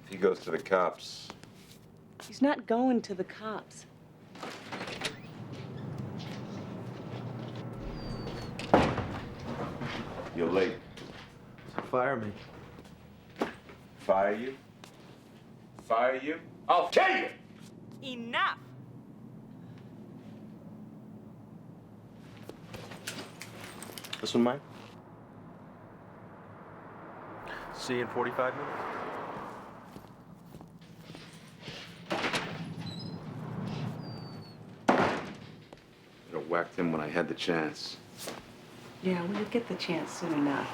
he goes to the cops, He's not going to the cops. you're late. Fire me. Fire you? Fire you? I'll kill you! Enough! This one mine? See you in 45 minutes. I'd have whacked him when I had the chance. Yeah, we'll get the chance soon enough.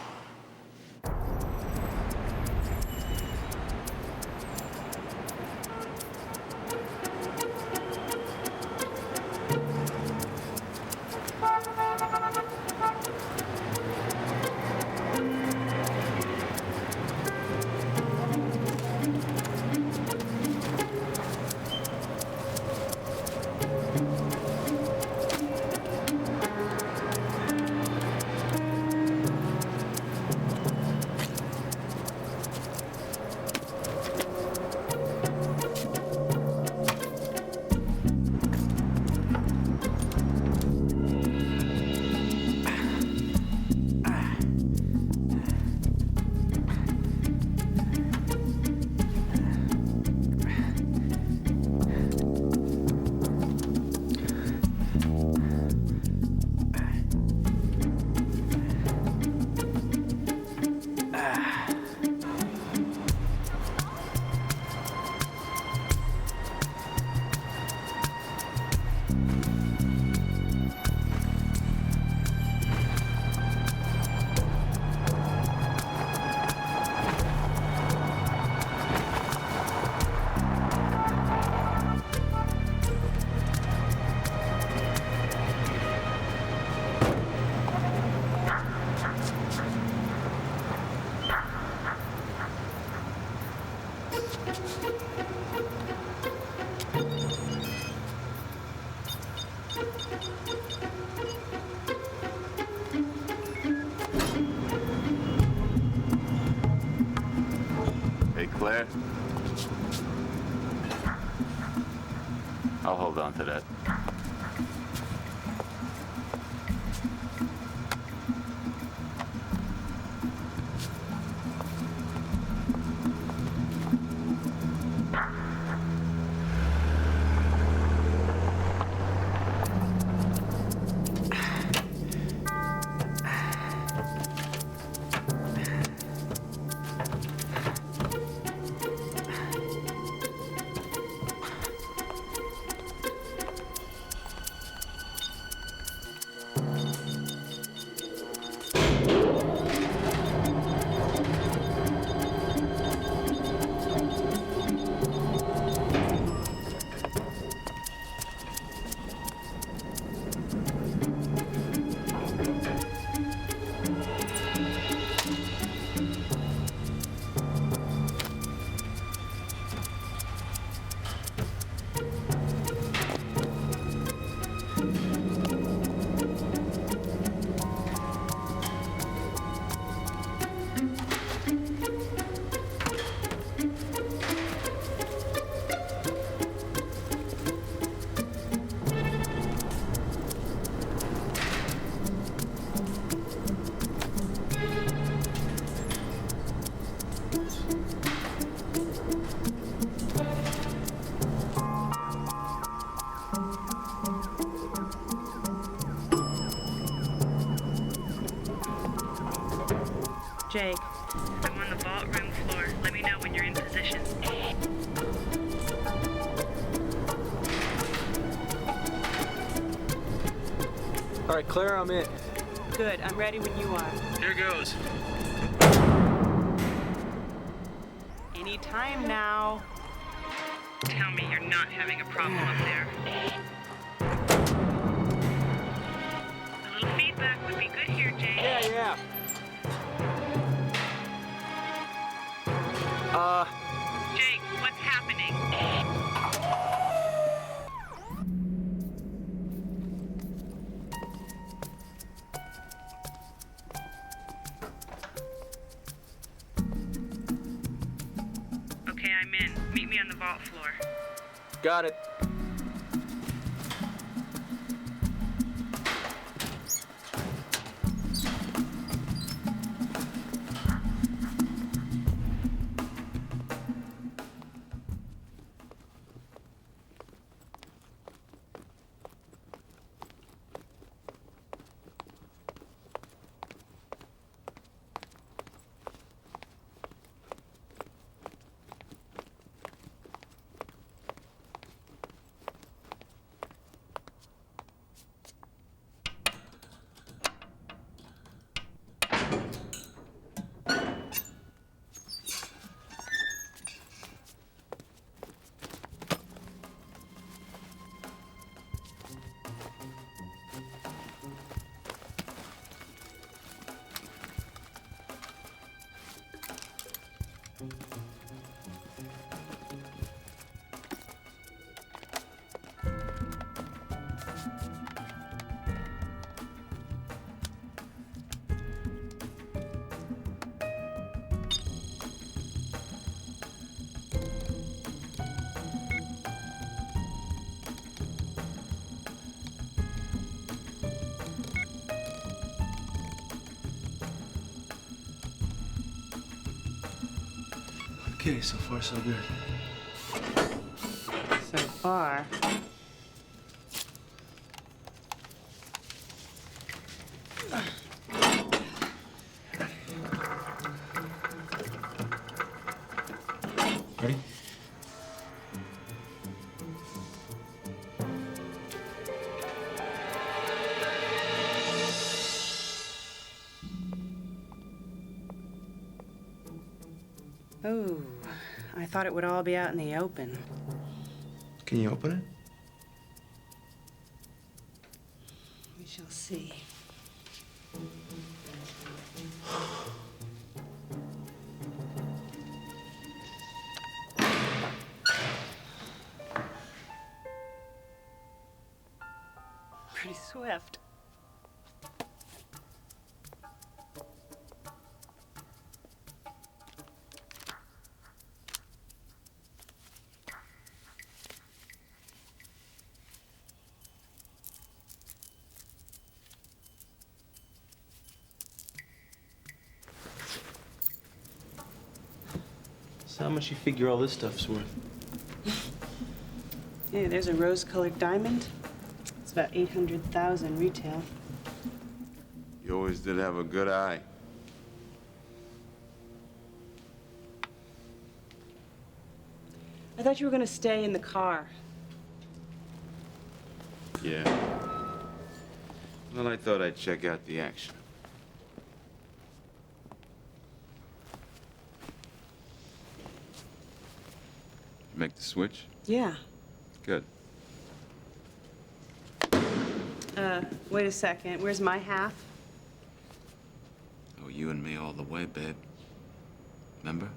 I'll hold on to that. Jake, I'm on the vault room floor. Let me know when you're in position. All right, Claire, I'm in. Good. I'm ready when you are. Here goes. Any time now. Tell me you're not having a problem up there. A little feedback would be good here, Jake. Yeah. Jake, what's happening? Okay, I'm in. Meet me on the vault floor. Got it. Okay, so far so good. So far. Ready? Oh, I thought it would all be out in the open. Can you open it? We shall see. Pretty swift. How much you figure all this stuff's worth? Hey, there's a rose-colored diamond. It's about 800,000 retail. You always did have a good eye. I thought you were gonna stay in the car. Yeah. Well, I thought I'd check out the action. You make the switch? Yeah. Good. Wait a second. Where's my half? Oh, you and me all the way, babe. Remember?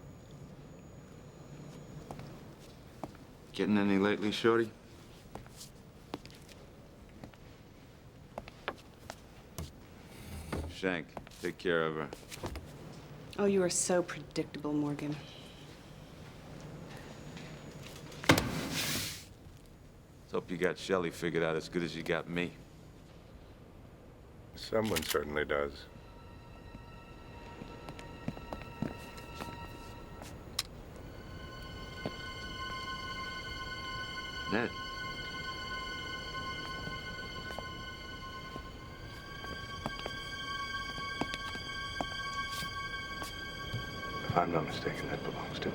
Getting any lately, Shorty? Shank, take care of her. Oh, you are so predictable, Morgan. Let's hope you got Shelley figured out as good as you got me. Someone certainly does. Ned. If I'm not mistaken, that belongs to me.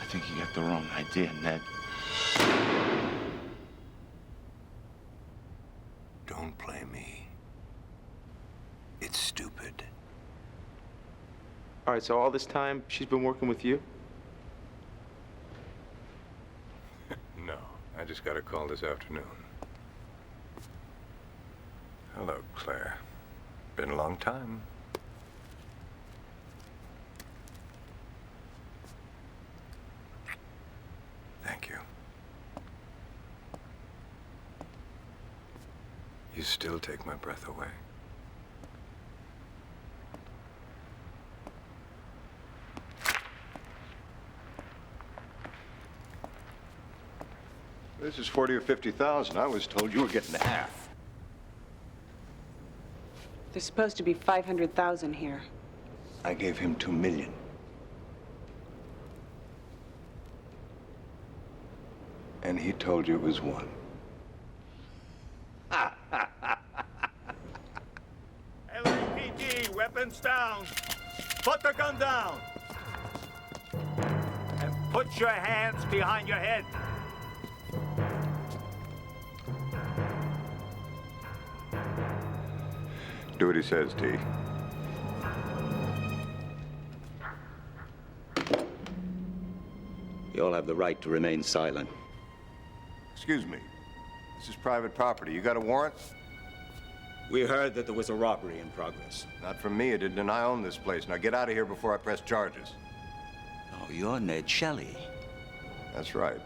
I think you got the wrong idea, Ned. Don't play me. It's stupid. All right, so all this time, she's been working with you? No, I just got a call this afternoon. Hello, Claire. Been a long time. Thank you. You still take my breath away. This is 40 or 50,000. I was told you were getting half. There's supposed to be 500,000 here. I gave him 2 million. And he told you it was 1. LAPD, weapons down. Put the gun down. And put your hands behind your head. Do what he says, T. You all have the right to remain silent. Excuse me. This is private property. You got a warrant? We heard that there was a robbery in progress. Not from me. It didn't. And I own this place. Now get out of here before I press charges. Oh, you're Ned Shelley. That's right.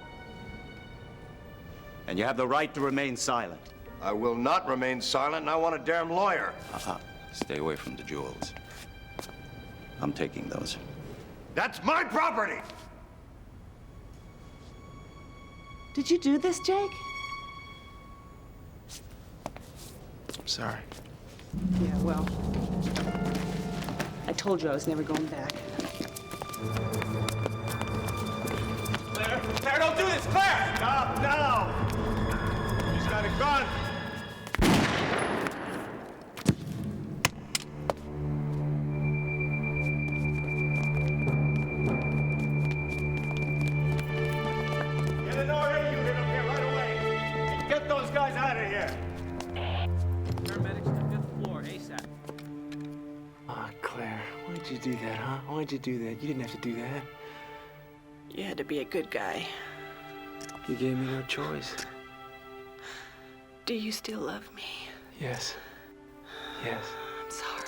And you have the right to remain silent. I will not remain silent, and I want a damn lawyer. Stay away from the jewels. I'm taking those. That's my property! Did you do this, Jake? I'm sorry. Yeah, well, I told you I was never going back. Claire! Claire, don't do this! Claire! Stop now! He's got a gun! Get an RA unit up here right away! And get those guys out of here! Paramedics to the 5th floor, ASAP. Ah, Claire, why'd you do that, huh? Why'd you do that? You didn't have to do that. You had to be a good guy. You gave me no choice. Do you still love me? Yes. Yes. I'm sorry.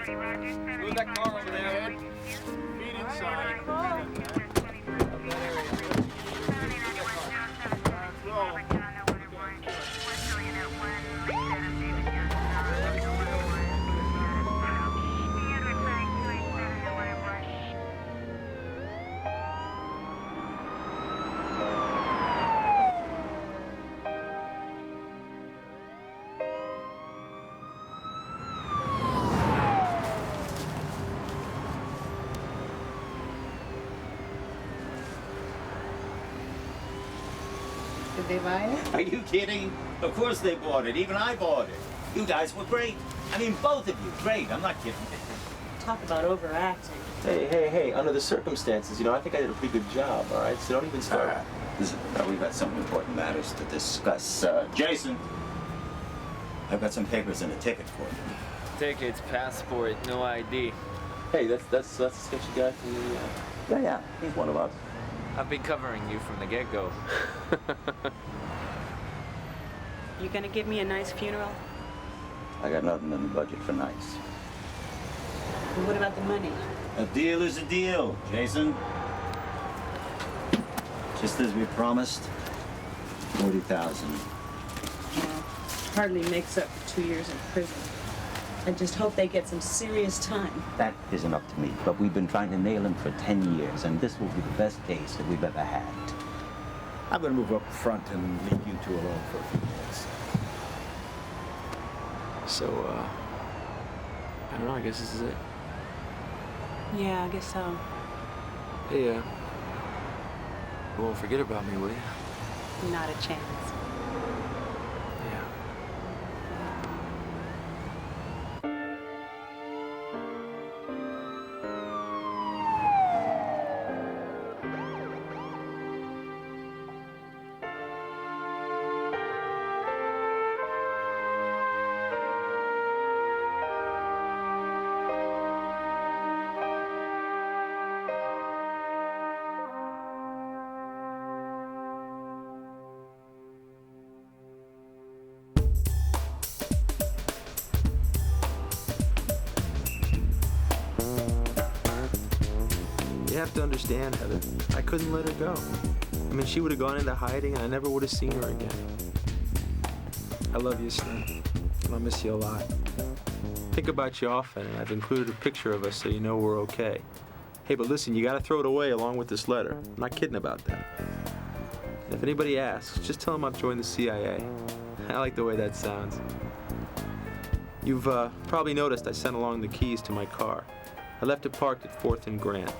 Move that car over there. Feet inside. Did they buy it? Are you kidding? Of course they bought it. Even I bought it. You guys were great. I mean, both of you, great. I'm not kidding. Talk about overacting. Hey, under the circumstances, I think I did a pretty good job, all right? So don't even start. Listen, we've got some important matters to discuss. Jason, I've got some papers and a ticket for you. Tickets, passport, no ID. Hey, that's the sketchy guy from the... Yeah, he's one of us. I've been covering you from the get-go. You gonna give me a nice funeral? I got nothing in the budget for nice. And what about the money? A deal is a deal, Jason. Just as we promised, 40,000. Well, hardly makes up for 2 years in prison. I just hope they get some serious time. That isn't up to me, but we've been trying to nail him for 10 years, and this will be the best case that we've ever had. I'm gonna move up front and leave you two alone for a few minutes. So, I don't know, I guess this is it. Yeah, I guess so. Hey, you won't forget about me, will you? Not a chance. You have to understand, Heather, I couldn't let her go. I mean, she would have gone into hiding and I never would have seen her again. I love you, Slim, and I'll miss you a lot. Think about you often, and I've included a picture of us so you know we're okay. Hey, but listen, you gotta throw it away along with this letter. I'm not kidding about that. And if anybody asks, just tell them I've joined the CIA. I like the way that sounds. You've probably noticed I sent along the keys to my car. I left it parked at 4th and Grant.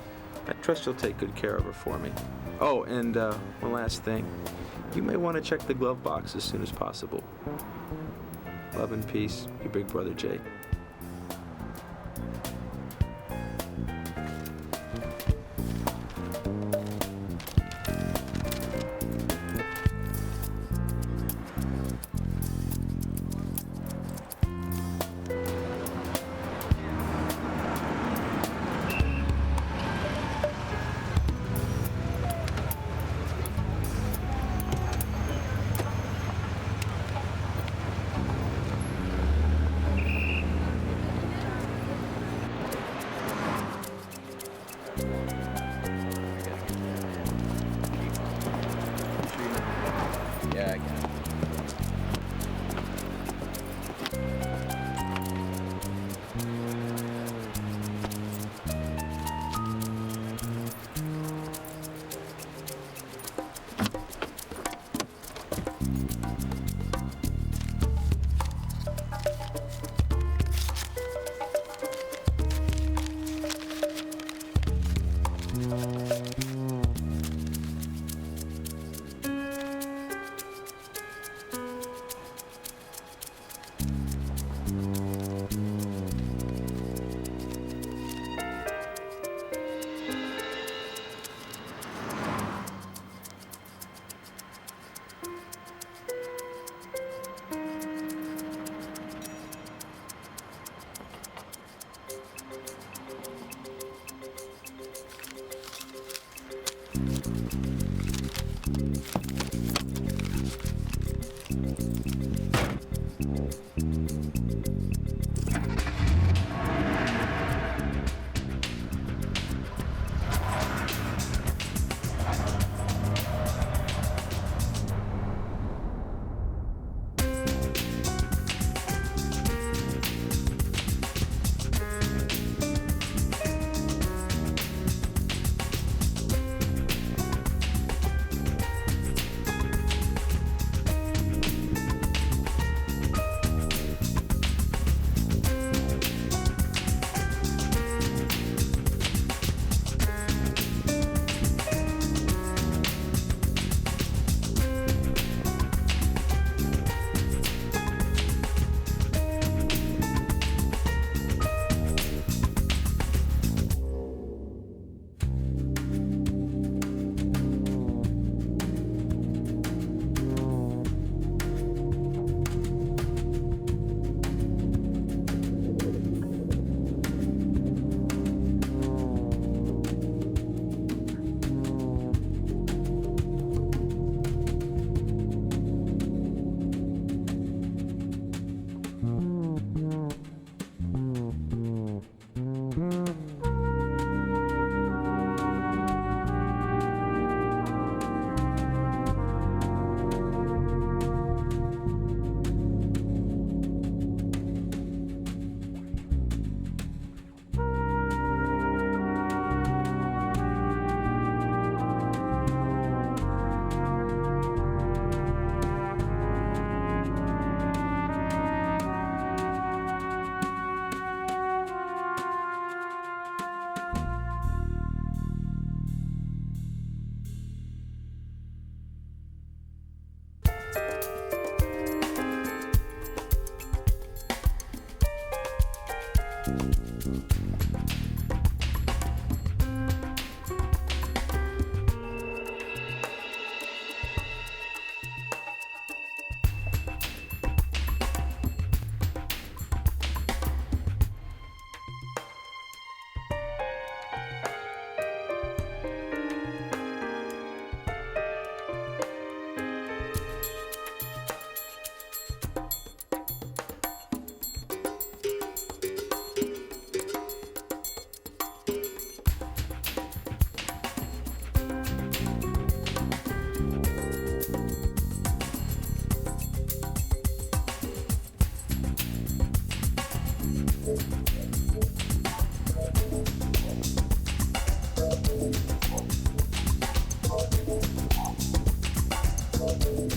I trust you'll take good care of her for me. Oh, and one last thing. You may want to check the glove box as soon as possible. Love and peace, your big brother, Jake. Yeah, I got it. Thank you.